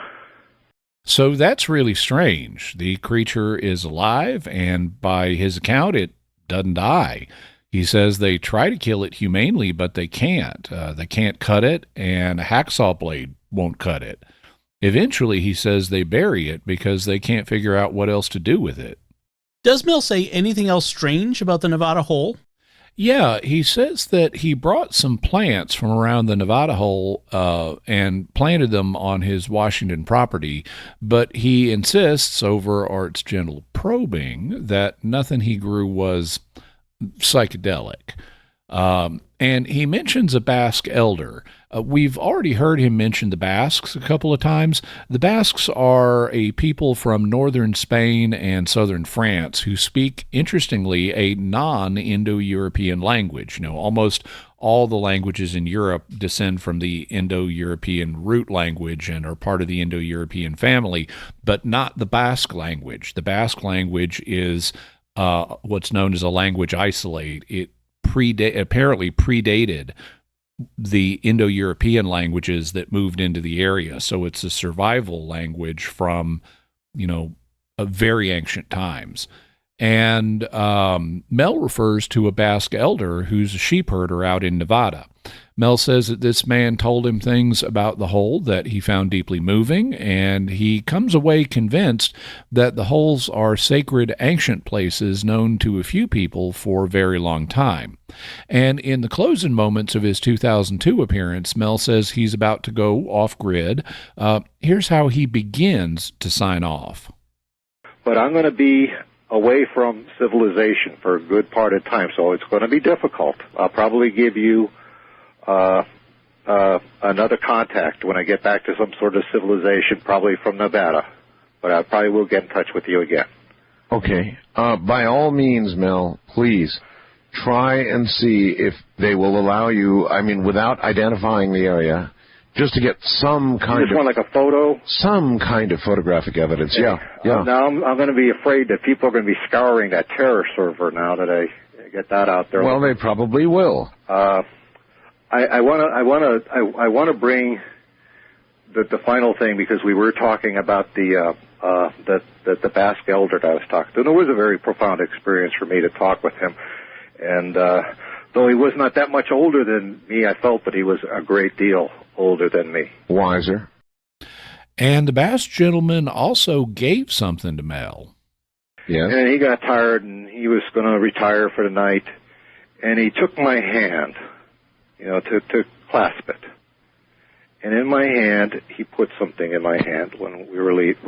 So that's really strange. The creature is alive, and by his account, it doesn't die. He says they try to kill it humanely, but they can't. They can't cut it, and a hacksaw blade won't cut it. Eventually, he says they bury it because they can't figure out what else to do with it. Does Mel say anything else strange about the Nevada hole? Yeah, he says that he brought some plants from around the Nevada hole and planted them on his Washington property, but he insists over Art's gentle probing that nothing he grew was psychedelic. And he mentions a Basque elder. We've already heard him mention the Basques a couple of times. The Basques are a people from northern Spain and southern France who speak, interestingly, a non-Indo-European language. Almost all the languages in Europe descend from the Indo-European root language and are part of the Indo-European family, but not the Basque language. The Basque language is what's known as a language isolate. It apparently predated the Indo-European languages that moved into the area. So it's a survival language from, very ancient times. And Mel refers to a Basque elder who's a sheep herder out in Nevada. Mel says that this man told him things about the hole that he found deeply moving, and he comes away convinced that the holes are sacred ancient places known to a few people for a very long time. And in the closing moments of his 2002 appearance, Mel says he's about to go off-grid. Here's how he begins to sign off. But I'm going to be away from civilization for a good part of time, so it's going to be difficult. I'll probably give you another contact when I get back to some sort of civilization, probably from Nevada. But I probably will get in touch with you again. Okay. By all means, Mel, please try and see if they will allow you, without identifying the area, just to get some kind of... like a photo? Some kind of photographic evidence, yeah. Now, I'm going to be afraid that people are going to be scouring that terror server now that I get that out there. Well, they probably will. I want to bring the final thing, because we were talking about the Basque elder that I was talking to. And it was a very profound experience for me to talk with him. And though he was not that much older than me, I felt that he was a great deal older than me. Wiser. And the Basque gentleman also gave something to Mel. Yes. And he got tired, and he was going to retire for the night. And he took my hand, to clasp it. And in my hand, he put something in my hand when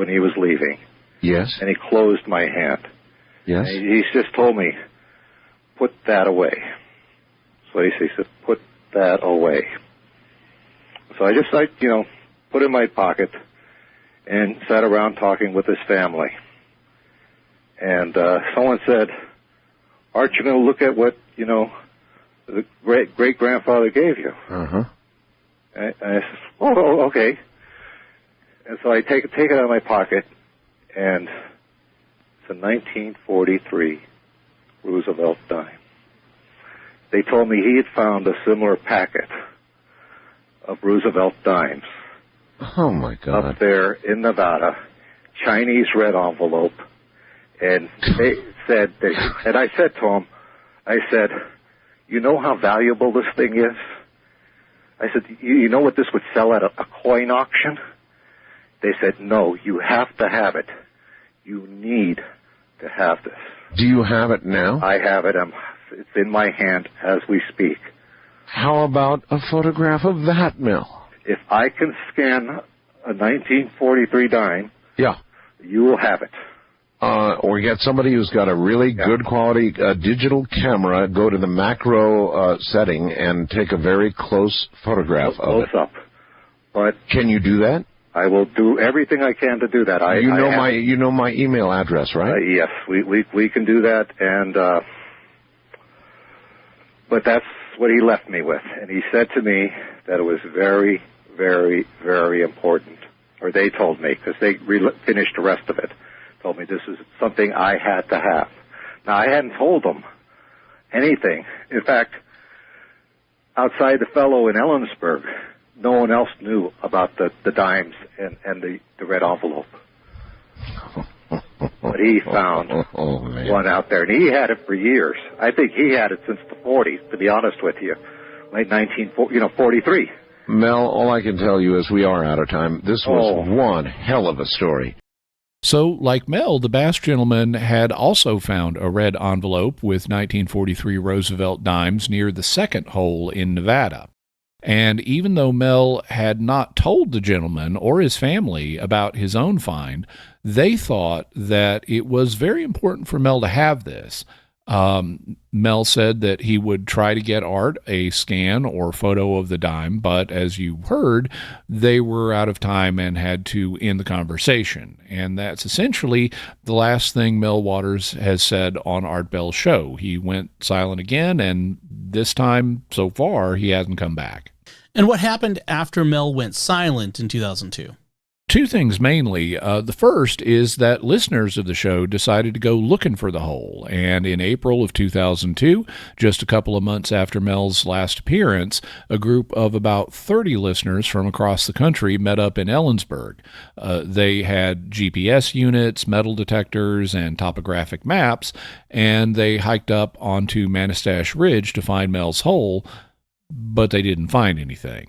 he was leaving. Yes. And he closed my hand. Yes. And he just told me, put that away. So he said, put that away. So I just, put it in my pocket and sat around talking with his family. And someone said, aren't you going to look at what, the great-grandfather gave you? Uh-huh. And I said, oh, okay. And so I take it out of my pocket, and it's a 1943 Roosevelt dime. They told me he had found a similar packet of Roosevelt dimes. Oh, my God. Up there in Nevada, Chinese red envelope. And they said, and I said to him, you know how valuable this thing is? I said, you know what this would sell at a coin auction? They said, no, you have to have it. You need to have this. Do you have it now? I have it. It's in my hand as we speak. How about a photograph of that, Mel? If I can scan a 1943 dime, yeah, you will have it. Or get somebody who's got a really good quality digital camera, go to the macro setting and take a very close photograph of it. Close up. But can you do that? I will do everything I can to do that. You know my email address, right? Yes, we can do that, and but that's what he left me with, and he said to me that it was very, very, very important, or they told me, because they finished the rest of it. Told me this is something I had to have. Now, I hadn't told them anything. In fact, outside the fellow in Ellensburg, no one else knew about the dimes and the red envelope. But he found one out there, and he had it for years. I think he had it since the 40s, to be honest with you, late 1943. Mel, all I can tell you is we are out of time. This was one hell of a story. So, like Mel, the Basque gentleman had also found a red envelope with 1943 Roosevelt dimes near the second hole in Nevada. And even though Mel had not told the gentleman or his family about his own find, they thought that it was very important for Mel to have this. Mel said that he would try to get Art a scan or photo of the dime, but as you heard, they were out of time and had to end the conversation. And that's essentially the last thing Mel Waters has said on Art Bell's show. He went silent again, and this time, so far, he hasn't come back. And what happened after Mel went silent in 2002? Two things mainly. The first is that listeners of the show decided to go looking for the hole, and in April of 2002, just a couple of months after Mel's last appearance, a group of about 30 listeners from across the country met up in Ellensburg. They had GPS units, metal detectors, and topographic maps, and they hiked up onto Manistash Ridge to find Mel's hole, but they didn't find anything.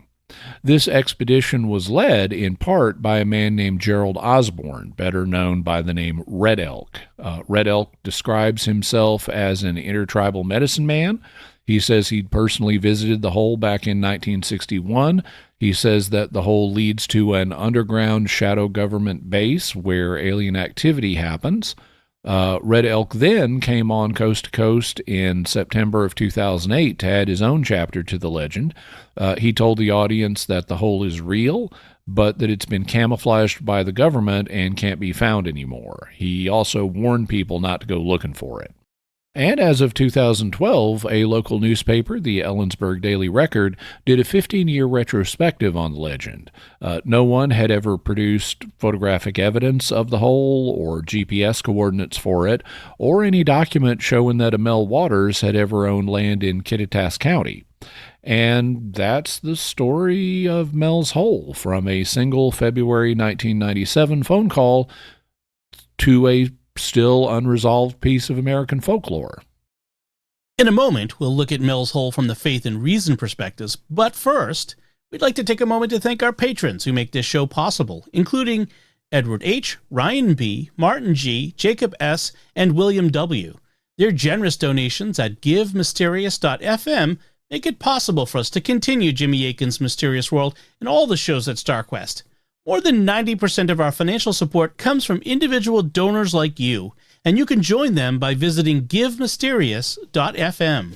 This expedition was led in part by a man named Gerald Osborne, better known by the name Red Elk. Red Elk describes himself as an intertribal medicine man. He says he'd personally visited the hole back in 1961. He says that the hole leads to an underground shadow government base where alien activity happens. Red Elk then came on Coast to Coast in September of 2008 to add his own chapter to the legend. He told the audience that the hole is real, but that it's been camouflaged by the government and can't be found anymore. He also warned people not to go looking for it. And as of 2012, a local newspaper, the Ellensburg Daily Record, did a 15-year retrospective on the legend. No one had ever produced photographic evidence of the hole or GPS coordinates for it, or any document showing that a Mel Waters had ever owned land in Kittitas County. And that's the story of Mel's hole, from a single February 1997 phone call to a still unresolved piece of American folklore. In a moment, we'll look at Mel's hole from the faith and reason perspectives, but first, we'd like to take a moment to thank our patrons who make this show possible, including Edward H., Ryan B., Martin G., Jacob S., and William W. Their generous donations at givemysterious.fm make it possible for us to continue Jimmy Akin's Mysterious World and all the shows at StarQuest. More than 90% of our financial support comes from individual donors like you, and you can join them by visiting givemysterious.fm.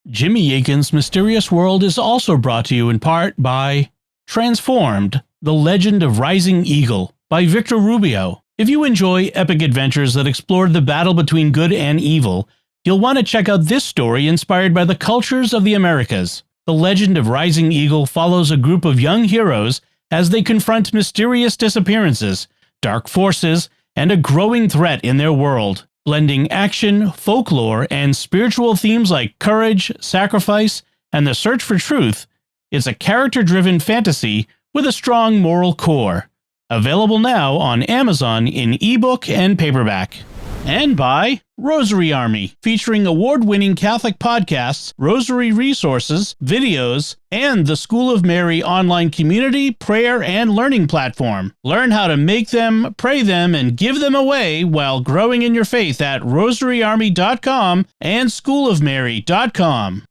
Jimmy Akin's Mysterious World is also brought to you in part by Transformed, The Legend of Rising Eagle by Victor Rubio. If you enjoy epic adventures that explore the battle between good and evil, you'll want to check out this story inspired by the cultures of the Americas. The Legend of Rising Eagle follows a group of young heroes as they confront mysterious disappearances, dark forces, and a growing threat in their world, blending action, folklore, and spiritual themes like courage, sacrifice, and the search for truth. It's a character-driven fantasy with a strong moral core. Available now on Amazon in ebook and paperback. And by Rosary Army, featuring award-winning Catholic podcasts, rosary resources, videos, and the School of Mary online community, prayer, and learning platform. Learn how to make them, pray them, and give them away while growing in your faith at rosaryarmy.com and schoolofmary.com.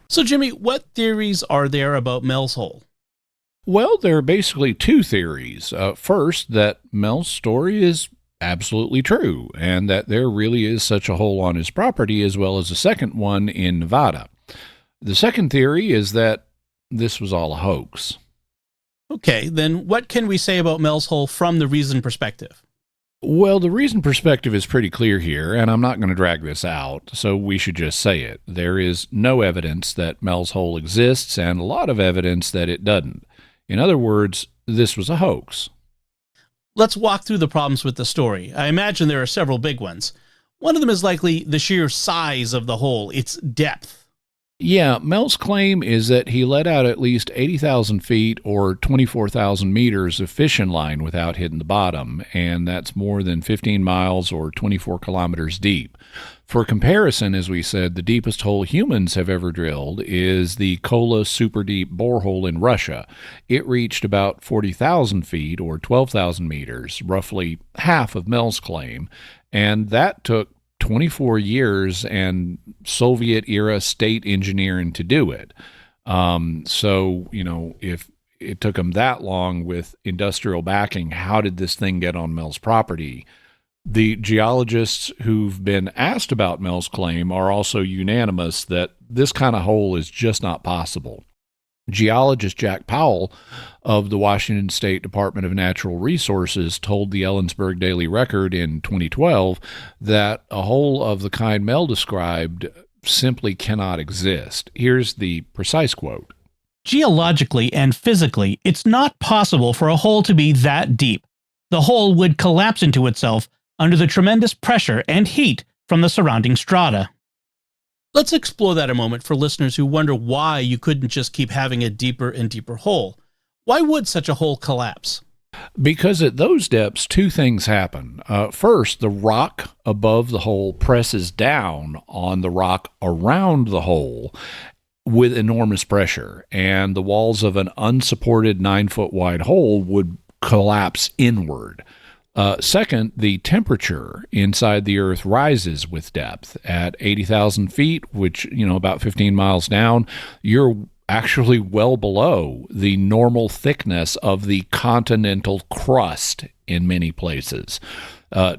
So, Jimmy, what theories are there about Mel's hole? Well, there are basically two theories. First, that Mel's story is absolutely true, and that there really is such a hole on his property, as well as a second one in Nevada. The second theory is that this was all a hoax. Okay, then what can we say about Mel's hole from the reason perspective? Well, the reason perspective is pretty clear here, and I'm not going to drag this out, so we should just say it. There is no evidence that Mel's hole exists, and a lot of evidence that it doesn't. In other words, this was a hoax. Let's walk through the problems with the story. I imagine there are several big ones. One of them is likely the sheer size of the hole, its depth. Yeah, Mel's claim is that he let out at least 80,000 feet or 24,000 meters of fishing line without hitting the bottom, and that's more than 15 miles or 24 kilometers deep. For comparison, as we said, the deepest hole humans have ever drilled is the Kola Super Deep borehole in Russia. It reached about 40,000 feet or 12,000 meters, roughly half of Mel's claim, and that took 24 years and Soviet-era state engineering to do it. So, if it took them that long with industrial backing. How did this thing get on Mel's property? The geologists who've been asked about Mel's claim are also unanimous that this kind of hole is just not possible. Geologist Jack Powell of the Washington State Department of Natural Resources told the Ellensburg Daily Record in 2012 that a hole of the kind Mel described simply cannot exist. Here's the precise quote. Geologically and physically, it's not possible for a hole to be that deep. The hole would collapse into itself under the tremendous pressure and heat from the surrounding strata. Let's explore that a moment for listeners who wonder why you couldn't just keep having a deeper and deeper hole. Why would such a hole collapse? Because at those depths, two things happen. First, the rock above the hole presses down on the rock around the hole with enormous pressure, and the walls of an unsupported 9-foot wide hole would collapse inward. Second, the temperature inside the earth rises with depth. At 80,000 feet, which, about 15 miles down, you're actually well below the normal thickness of the continental crust in many places.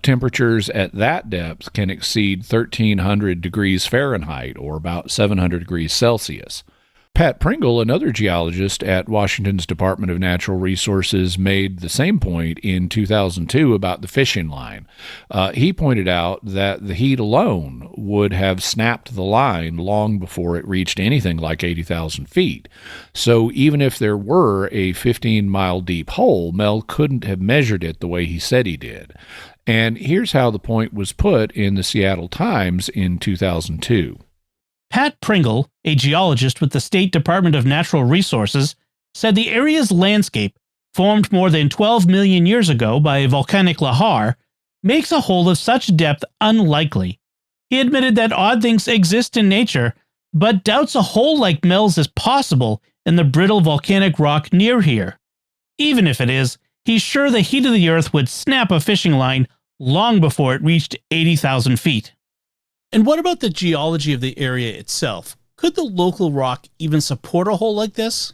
Temperatures at that depth can exceed 1,300 degrees Fahrenheit, or about 700 degrees Celsius. Pat Pringle, another geologist at Washington's Department of Natural Resources, made the same point in 2002 about the fishing line. He pointed out that the heat alone would have snapped the line long before it reached anything like 80,000 feet. So even if there were a 15-mile deep hole, Mel couldn't have measured it the way he said he did. And here's how the point was put in the Seattle Times in 2002. Pat Pringle, a geologist with the State Department of Natural Resources, said the area's landscape, formed more than 12 million years ago by a volcanic lahar, makes a hole of such depth unlikely. He admitted that odd things exist in nature, but doubts a hole like Mel's is possible in the brittle volcanic rock near here. Even if it is, he's sure the heat of the earth would snap a fishing line long before it reached 80,000 feet. And what about the geology of the area itself? Could the local rock even support a hole like this?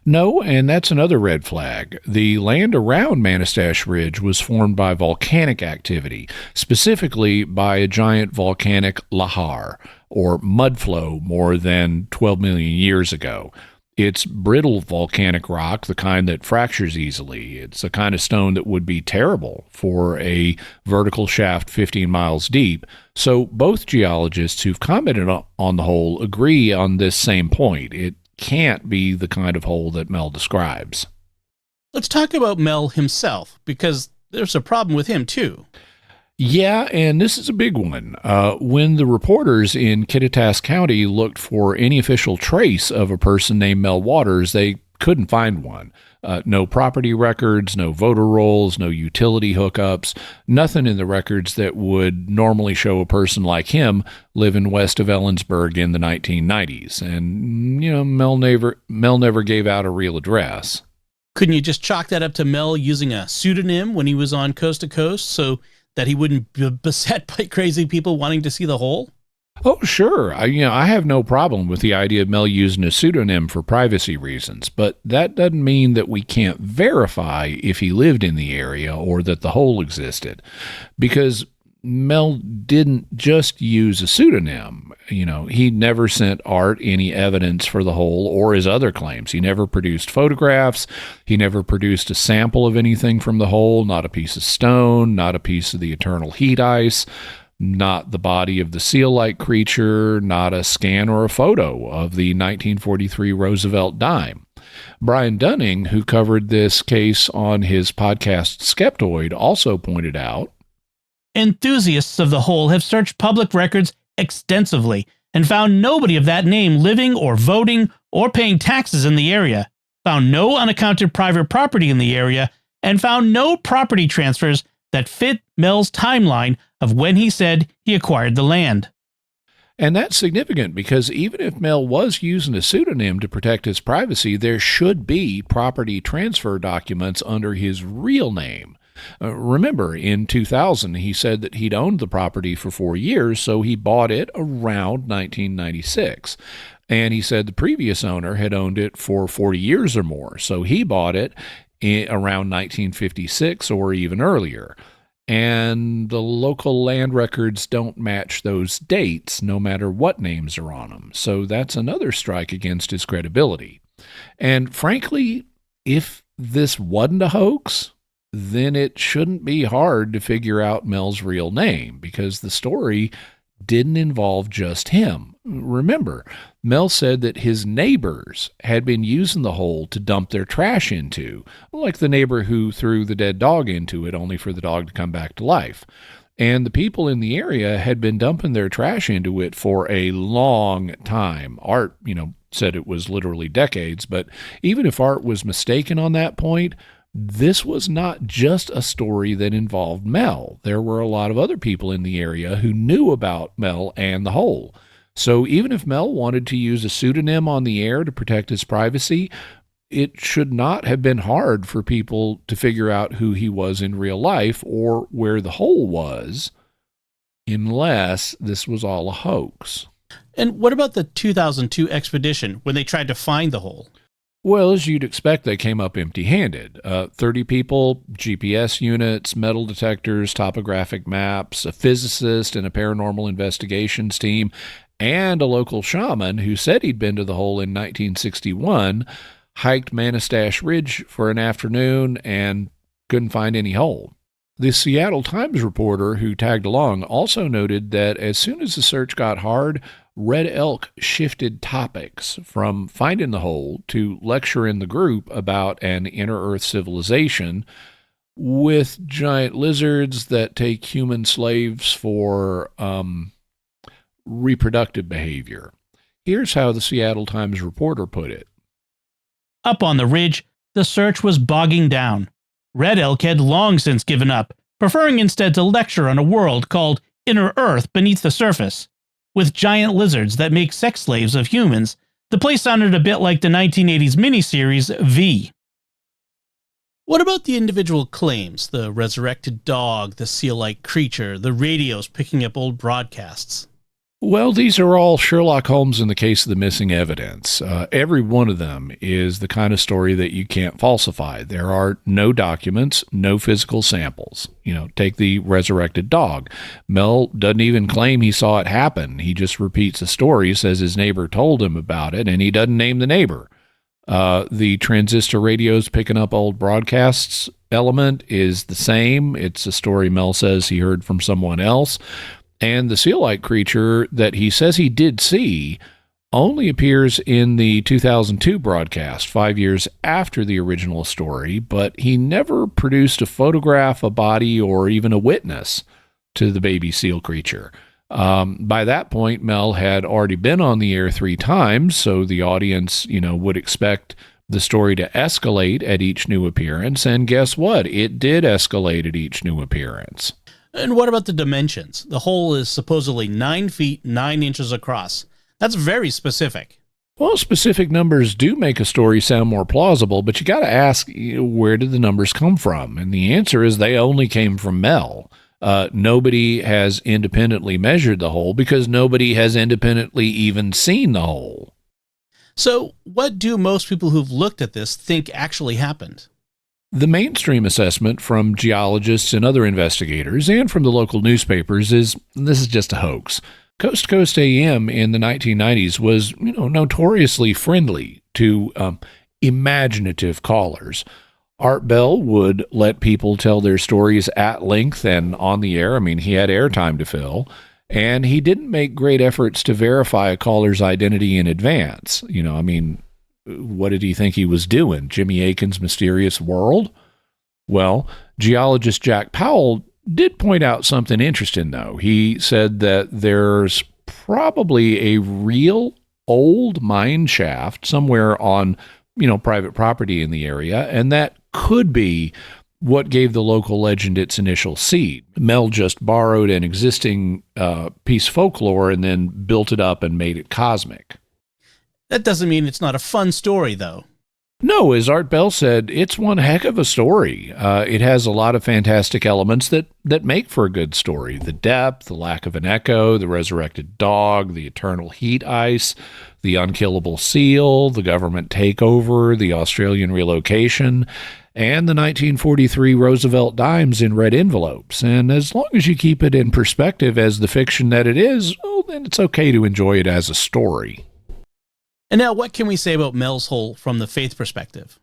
No, and that's another red flag. The land around Manistash Ridge was formed by volcanic activity, specifically by a giant volcanic lahar, or mudflow, more than 12 million years ago. It's brittle volcanic rock, the kind that fractures easily. It's the kind of stone that would be terrible for a vertical shaft 15 miles deep. So both geologists who've commented on the hole agree on this same point. It can't be the kind of hole that Mel describes. Let's talk about Mel himself, because there's a problem with him too. Yeah, and this is a big one. When the reporters in Kittitas County looked for any official trace of a person named Mel Waters, they couldn't find one. No property records, no voter rolls, no utility hookups, nothing in the records that would normally show a person like him living west of Ellensburg in the 1990s. And, Mel never gave out a real address. Couldn't you just chalk that up to Mel using a pseudonym when he was on Coast to Coast so that he wouldn't be beset by crazy people wanting to see the hole? Oh, sure. I have no problem with the idea of Mel using a pseudonym for privacy reasons, but that doesn't mean that we can't verify if he lived in the area or that the hole existed, because Mel didn't just use a pseudonym. He never sent Art any evidence for the hole or his other claims. He never produced photographs. He never produced a sample of anything from the hole, not a piece of stone, not a piece of the eternal heat ice, not the body of the seal-like creature, not a scan or a photo of the 1943 Roosevelt dime. Brian Dunning, who covered this case on his podcast Skeptoid, also pointed out, enthusiasts of the hole have searched public records extensively and found nobody of that name living or voting or paying taxes in the area, found no unaccounted private property in the area, and found no property transfers that fit Mel's timeline of when he said he acquired the land. And that's significant because even if Mel was using a pseudonym to protect his privacy, there should be property transfer documents under his real name. Remember, in 2000, he said that he'd owned the property for 4 years, so he bought it around 1996. And he said the previous owner had owned it for 40 years or more. So he bought it around 1956 or even earlier. And the local land records don't match those dates, no matter what names are on them. So that's another strike against his credibility. And frankly, if this wasn't a hoax, then it shouldn't be hard to figure out Mel's real name, because the story didn't involve just him. Remember, Mel said that his neighbors had been using the hole to dump their trash into, like the neighbor who threw the dead dog into it only for the dog to come back to life. And the people in the area had been dumping their trash into it for a long time. Art, said it was literally decades, but even if Art was mistaken on that point, this was not just a story that involved Mel. There were a lot of other people in the area who knew about Mel and the hole. So even if Mel wanted to use a pseudonym on the air to protect his privacy, it should not have been hard for people to figure out who he was in real life or where the hole was, unless this was all a hoax. And what about the 2002 expedition when they tried to find the hole? Well, as you'd expect, they came up empty-handed. 30 people, GPS units, metal detectors, topographic maps, a physicist and a paranormal investigations team, and a local shaman who said he'd been to the hole in 1961, hiked Manistash Ridge for an afternoon and couldn't find any hole. The Seattle Times reporter who tagged along also noted that as soon as the search got hard, Red Elk shifted topics from finding the hole to lecturing the group about an inner-Earth civilization with giant lizards that take human slaves for reproductive behavior. Here's how the Seattle Times reporter put it. Up on the ridge, the search was bogging down. Red Elk had long since given up, preferring instead to lecture on a world called Inner Earth beneath the surface. With giant lizards that make sex slaves of humans, the place sounded a bit like the 1980s miniseries V. What about the individual claims? The resurrected dog, the seal-like creature, the radios picking up old broadcasts? Well, these are all Sherlock Holmes in the case of the missing evidence. Every one of them is the kind of story that you can't falsify. There are no documents, no physical samples. Take the resurrected dog. Mel doesn't even claim he saw it happen. He just repeats the story, says his neighbor told him about it, and he doesn't name the neighbor. The transistor radios picking up old broadcasts element is the same. It's a story Mel says he heard from someone else. And the seal-like creature that he says he did see only appears in the 2002 broadcast, 5 years after the original story, but he never produced a photograph, a body, or even a witness to the baby seal creature. By that point, Mel had already been on the air 3 times, so the audience, would expect the story to escalate at each new appearance, and guess what? It did escalate at each new appearance. And what about the dimensions? The hole is supposedly 9 feet, 9 inches across. That's very specific. Well, specific numbers do make a story sound more plausible, but you got to ask, where did the numbers come from? And the answer is they only came from Mel. Nobody has independently measured the hole because nobody has independently even seen the hole. So what do most people who've looked at this think actually happened? The mainstream assessment from geologists and other investigators and from the local newspapers is this is just a hoax. Coast to Coast AM in the 1990s was, notoriously friendly to imaginative callers. Art Bell would let people tell their stories at length and on the air. He had airtime to fill. And he didn't make great efforts to verify a caller's identity in advance. What did he think he was doing? Jimmy Akin's Mysterious World? Well, geologist Jack Powell did point out something interesting, though. He said that there's probably a real old mine shaft somewhere on, private property in the area, and that could be what gave the local legend its initial seed. Mel just borrowed an existing piece of folklore and then built it up and made it cosmic. That doesn't mean it's not a fun story, though. No, as Art Bell said, it's one heck of a story. It has a lot of fantastic elements that make for a good story. The depth, the lack of an echo, the resurrected dog, the eternal heat ice, the unkillable seal, the government takeover, the Australian relocation, and the 1943 Roosevelt dimes in red envelopes. And as long as you keep it in perspective as the fiction that it is, well, then it's okay to enjoy it as a story. And now, what can we say about Mel's Hole from the faith perspective?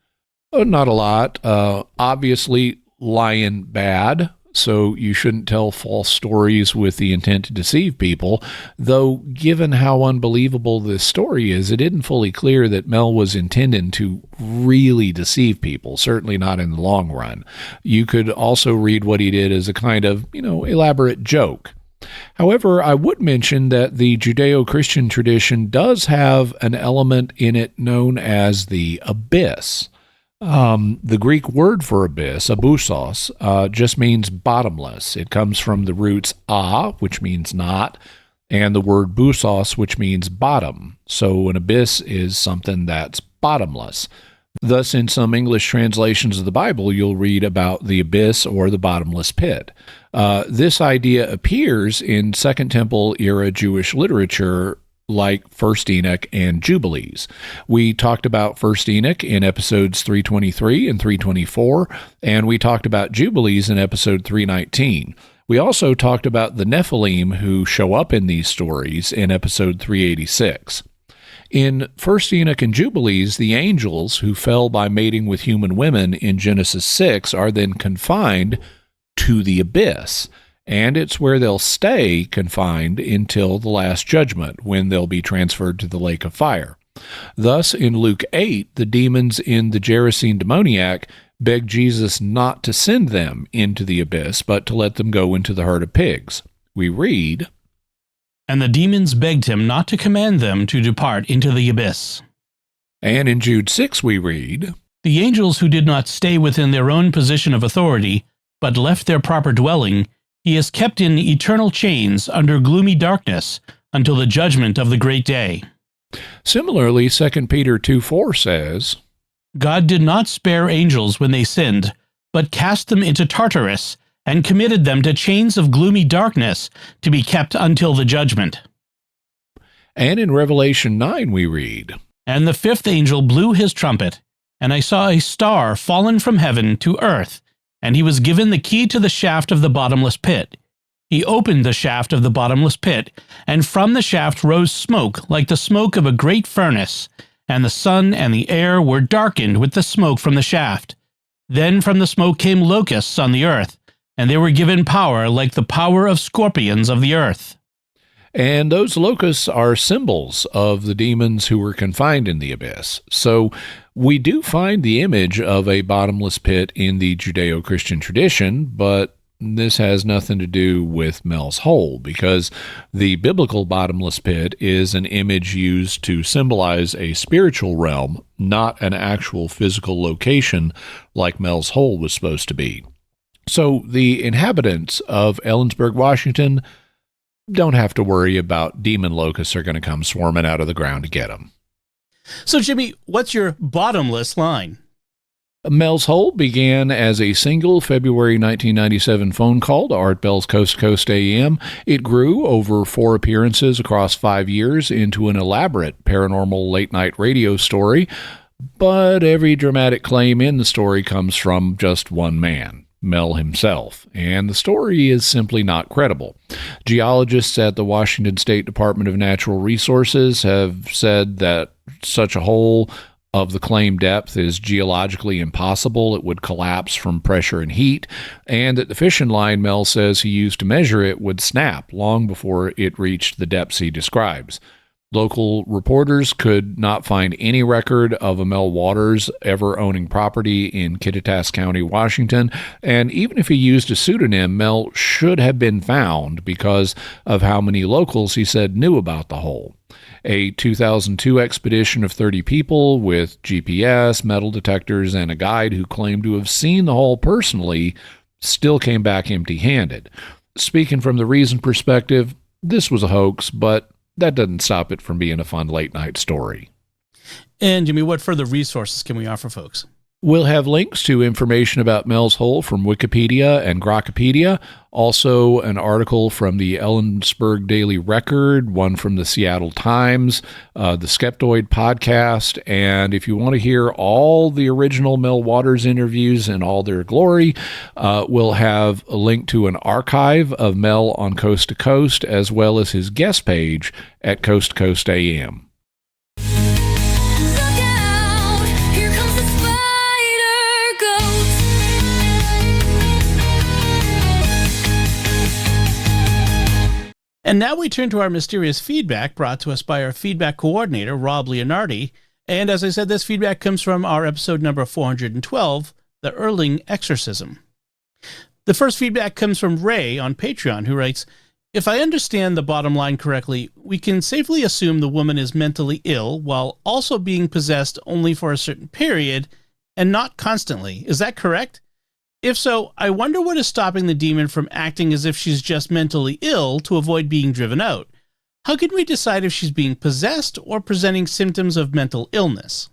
Oh, not a lot. Obviously, lying bad, so you shouldn't tell false stories with the intent to deceive people, though given how unbelievable this story is, it isn't fully clear that Mel was intending to really deceive people, certainly not in the long run. You could also read what he did as a kind of, elaborate joke. However, I would mention that the Judeo-Christian tradition does have an element in it known as the abyss. The Greek word for abyss, abyssos, just means bottomless. It comes from the roots which means not, and the word byssos, which means bottom. So an abyss is something that's bottomless. Thus, in some English translations of the Bible, you'll read about the abyss or the bottomless pit. This idea appears in Second Temple era Jewish literature like First Enoch and Jubilees. We talked about First Enoch in episodes 323 and 324, and we talked about Jubilees in episode 319. We also talked about the Nephilim who show up in these stories in episode 386. In First Enoch and Jubilees, the angels who fell by mating with human women in Genesis 6 are then confined to the abyss, and it's where they'll stay confined until the Last Judgment, when they'll be transferred to the lake of fire. Thus, in Luke 8, the demons in the Gerasene demoniac beg Jesus not to send them into the abyss, but to let them go into the herd of pigs. We read, "And the demons begged him not to command them to depart into the abyss." And in Jude 6 we read, "The angels who did not stay within their own position of authority, but left their proper dwelling, he has kept in eternal chains under gloomy darkness until the judgment of the great day." Similarly, 2 Peter 2:4 says, "God did not spare angels when they sinned, but cast them into Tartarus, and committed them to chains of gloomy darkness to be kept until the judgment." And in Revelation 9 we read, "And the fifth angel blew his trumpet, and I saw a star fallen from heaven to earth, and he was given the key to the shaft of the bottomless pit. He opened the shaft of the bottomless pit, and from the shaft rose smoke like the smoke of a great furnace, and the sun and the air were darkened with the smoke from the shaft. Then from the smoke came locusts on the earth, and they were given power like the power of scorpions of the earth." And those locusts are symbols of the demons who were confined in the abyss. So we do find the image of a bottomless pit in the Judeo-Christian tradition, but this has nothing to do with Mel's Hole, because the biblical bottomless pit is an image used to symbolize a spiritual realm, not an actual physical location like Mel's Hole was supposed to be. So the inhabitants of Ellensburg, Washington, don't have to worry about demon locusts are going to come swarming out of the ground to get them. So, Jimmy, what's your bottomless line? Mel's Hole began as a single February 1997 phone call to Art Bell's Coast to Coast AM. It grew over 4 appearances across 5 years into an elaborate paranormal late-night radio story, but every dramatic claim in the story comes from just one man, Mel himself, and the story is simply not credible. Geologists at the Washington State Department of Natural Resources have said that such a hole of the claimed depth is geologically impossible. It would collapse from pressure and heat, and that the fishing line Mel says he used to measure it would snap long before it reached the depths he describes. Local reporters could not find any record of a Mel Waters ever owning property in Kittitas County, Washington, and even if he used a pseudonym, Mel should have been found because of how many locals he said knew about the hole. A 2002 expedition of 30 people with GPS, metal detectors, and a guide who claimed to have seen the hole personally still came back empty-handed. Speaking from the reason perspective, this was a hoax, but that doesn't stop it from being a fun late-night story. And, Jimmy, what further resources can we offer folks? We'll have links to information about Mel's Hole from Wikipedia and Grokpedia, also an article from the Ellensburg Daily Record, one from the Seattle Times, the Skeptoid podcast, and if you want to hear all the original Mel Waters interviews in all their glory, we'll have a link to an archive of Mel on Coast to Coast, as well as his guest page at Coast to Coast AM. And now we turn to our mysterious feedback brought to us by our feedback coordinator, Rob Leonardi. And as I said, this feedback comes from our episode number 412, The Erling Exorcism. The first feedback comes from Ray on Patreon, who writes, if I understand the bottom line correctly, we can safely assume the woman is mentally ill while also being possessed only for a certain period and not constantly. Is that correct? If so, I wonder what is stopping the demon from acting as if she's just mentally ill to avoid being driven out. How can we decide if she's being possessed or presenting symptoms of mental illness?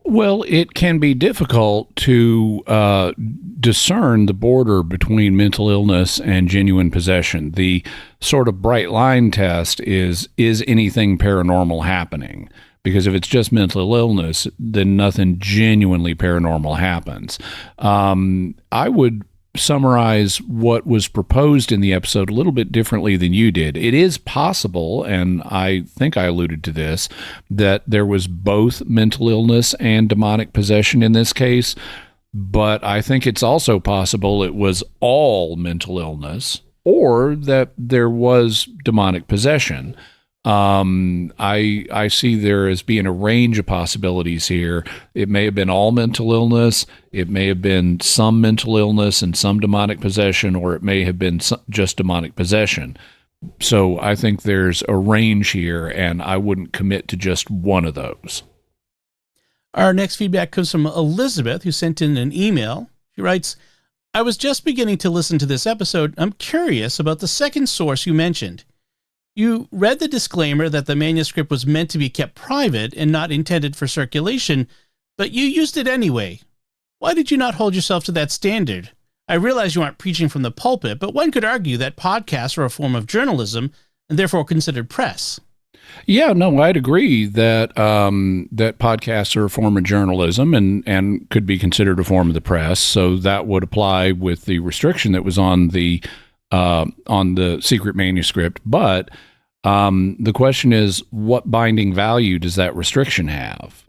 Well, it can be difficult to discern the border between mental illness and genuine possession. The sort of bright line test is anything paranormal happening? Because if it's just mental illness, then nothing genuinely paranormal happens. I would summarize what was proposed in the episode a little bit differently than you did. It is possible, and I think I alluded to this, that there was both mental illness and demonic possession in this case, but I think it's also possible it was all mental illness or that there was demonic possession. I see there as being a range of possibilities here. It may have been all mental illness. It may have been some mental illness and some demonic possession, or it may have been just demonic possession. So I think there's a range here, and I wouldn't commit to just one of those. Our next feedback comes from Elizabeth, who sent in an email. She writes, I was just beginning to listen to this episode. I'm curious about the second source you mentioned. You read the disclaimer that the manuscript was meant to be kept private and not intended for circulation, but you used it anyway. Why did you not hold yourself to that standard? I realize you aren't preaching from the pulpit, but one could argue that podcasts are a form of journalism and therefore considered press. Yeah, no, I'd agree that that podcasts are a form of journalism and could be considered a form of the press. So that would apply with the restriction that was on the secret manuscript. But the question is, what binding value does that restriction have?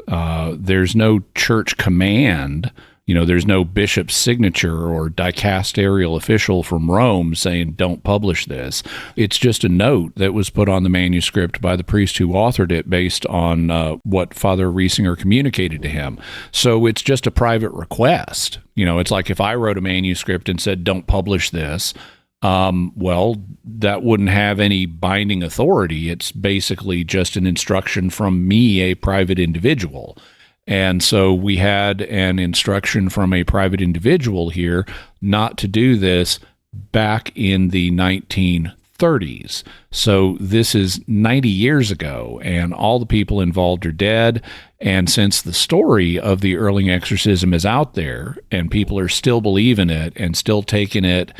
There's no church command. There's no bishop's signature or dicasterial official from Rome saying, don't publish this. It's just a note that was put on the manuscript by the priest who authored it based on what Father Riesinger communicated to him. So it's just a private request. It's like if I wrote a manuscript and said, don't publish this, well, that wouldn't have any binding authority. It's basically just an instruction from me, a private individual. And so we had an instruction from a private individual here not to do this back in the 1930s. So this is 90 years ago, and all the people involved are dead. And since the story of the Erling exorcism is out there, and people are still believing it and still taking it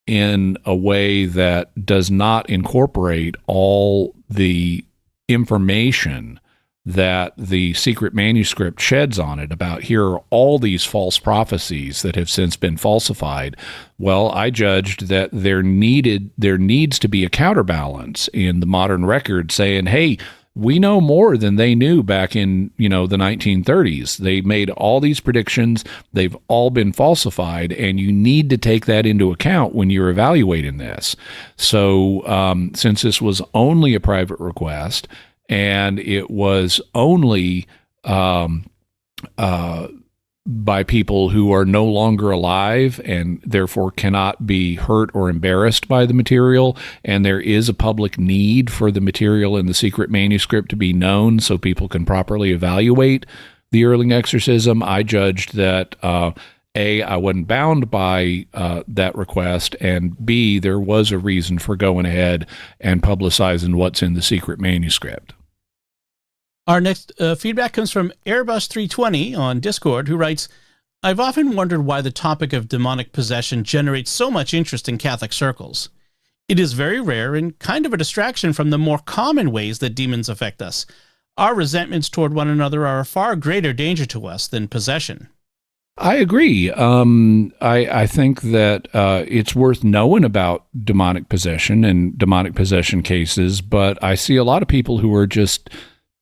in a way that does not incorporate all the information that the secret manuscript sheds on it about here are all these false prophecies that have since been falsified. Well, I judged that there needs to be a counterbalance in the modern record saying, hey, we know more than they knew back in, the 1930s. They made all these predictions. They've all been falsified, and you need to take that into account when you're evaluating this. So since this was only a private request, and it was only by people who are no longer alive and therefore cannot be hurt or embarrassed by the material, and there is a public need for the material in the secret manuscript to be known so people can properly evaluate the Erling exorcism, I judged that A, I wasn't bound by that request, and B, there was a reason for going ahead and publicizing what's in the secret manuscript. Our next feedback comes from Airbus 320 on Discord, who writes, I've often wondered why the topic of demonic possession generates so much interest in Catholic circles. It is very rare and kind of a distraction from the more common ways that demons affect us. Our resentments toward one another are a far greater danger to us than possession. I agree. I think that it's worth knowing about demonic possession and demonic possession cases, but I see a lot of people who are just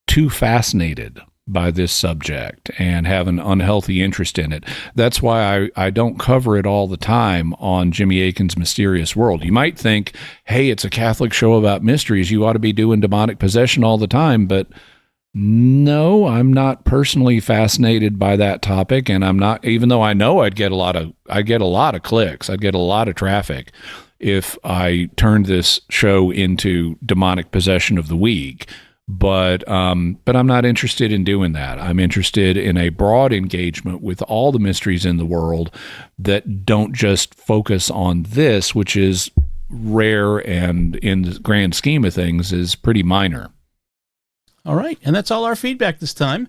too fascinated by this subject and have an unhealthy interest in it. That's why I don't cover it all the time on Jimmy Akin's Mysterious World. You might think, hey, it's a Catholic show about mysteries. You ought to be doing demonic possession all the time, but no, I'm not personally fascinated by that topic, and I'm not, even though I know I'd get a lot of clicks, I'd get a lot of traffic if I turned this show into demonic possession of the week. But I'm not interested in doing that. I'm interested in a broad engagement with all the mysteries in the world that don't just focus on this, which is rare and in the grand scheme of things is pretty minor. All right, and that's all our feedback this time.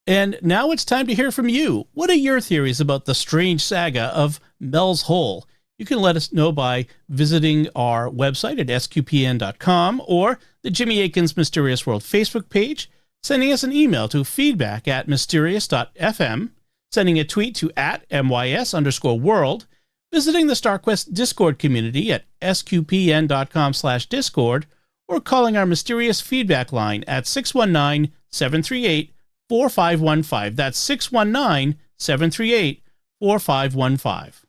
And now it's time to hear from you. What are your theories about the strange saga of Mel's Hole? You can let us know by visiting our website at sqpn.com or the Jimmy Akin's Mysterious World Facebook page, sending us an email to feedback@mysterious.fm, sending a tweet to @MYS_world, visiting the StarQuest Discord community at sqpn.com/discord, or calling our mysterious feedback line at 619-738-4515. That's 619-738-4515.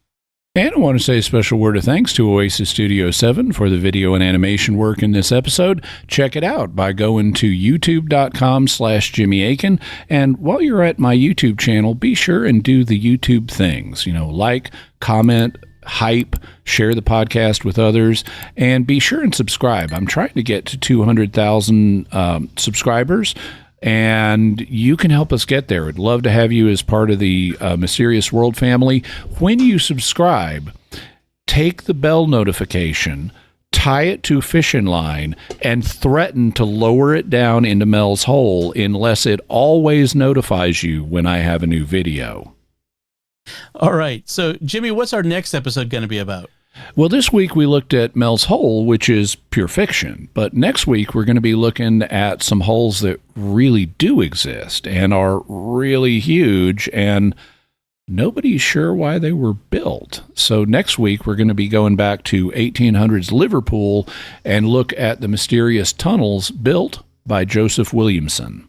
And I want to say a special word of thanks to Oasis Studio 7 for the video and animation work in this episode. Check it out by going to youtube.com/Jimmy Akin. And while you're at my YouTube channel, be sure and do the YouTube things. Like, comment, hype, share the podcast with others, and be sure and subscribe. I'm trying to get to 200,000 subscribers, and you can help us get there. I'd love to have you as part of the Mysterious World family. When you subscribe, take the bell notification, tie it to fishing line, and threaten to lower it down into Mel's Hole unless it always notifies you when I have a new video. All right. So, Jimmy, what's our next episode going to be about? Well, this week we looked at Mel's Hole, which is pure fiction. But next week we're going to be looking at some holes that really do exist and are really huge, and nobody's sure why they were built. So next week we're going to be going back to 1800s Liverpool and look at the mysterious tunnels built by Joseph Williamson.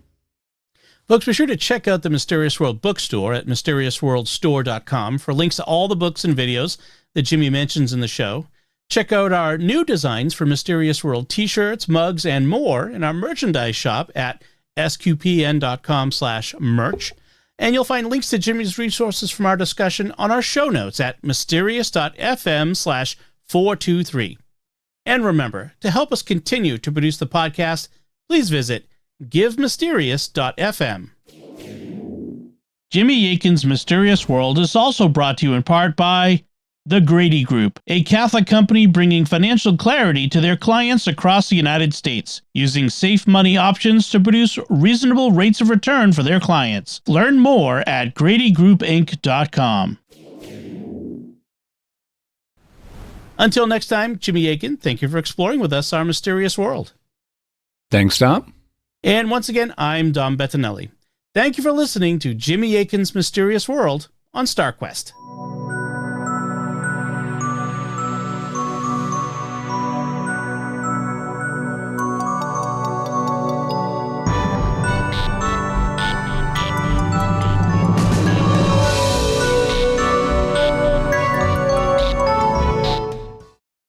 Folks, be sure to check out the Mysterious World bookstore at mysteriousworldstore.com for links to all the books and videos that Jimmy mentions in the show. Check out our new designs for Mysterious World t-shirts, mugs, and more in our merchandise shop at sqpn.com/merch. And you'll find links to Jimmy's resources from our discussion on our show notes at mysterious.fm/423. And remember, to help us continue to produce the podcast, please visit givemysterious.fm. Jimmy Akin's Mysterious World is also brought to you in part by The Grady Group, a Catholic company bringing financial clarity to their clients across the United States, using safe money options to produce reasonable rates of return for their clients. Learn more at gradygroupinc.com. Until next time, Jimmy Akin, thank you for exploring with us our mysterious world. Thanks, Tom. And once again, I'm Dom Bettinelli. Thank you for listening to Jimmy Akin's Mysterious World on StarQuest.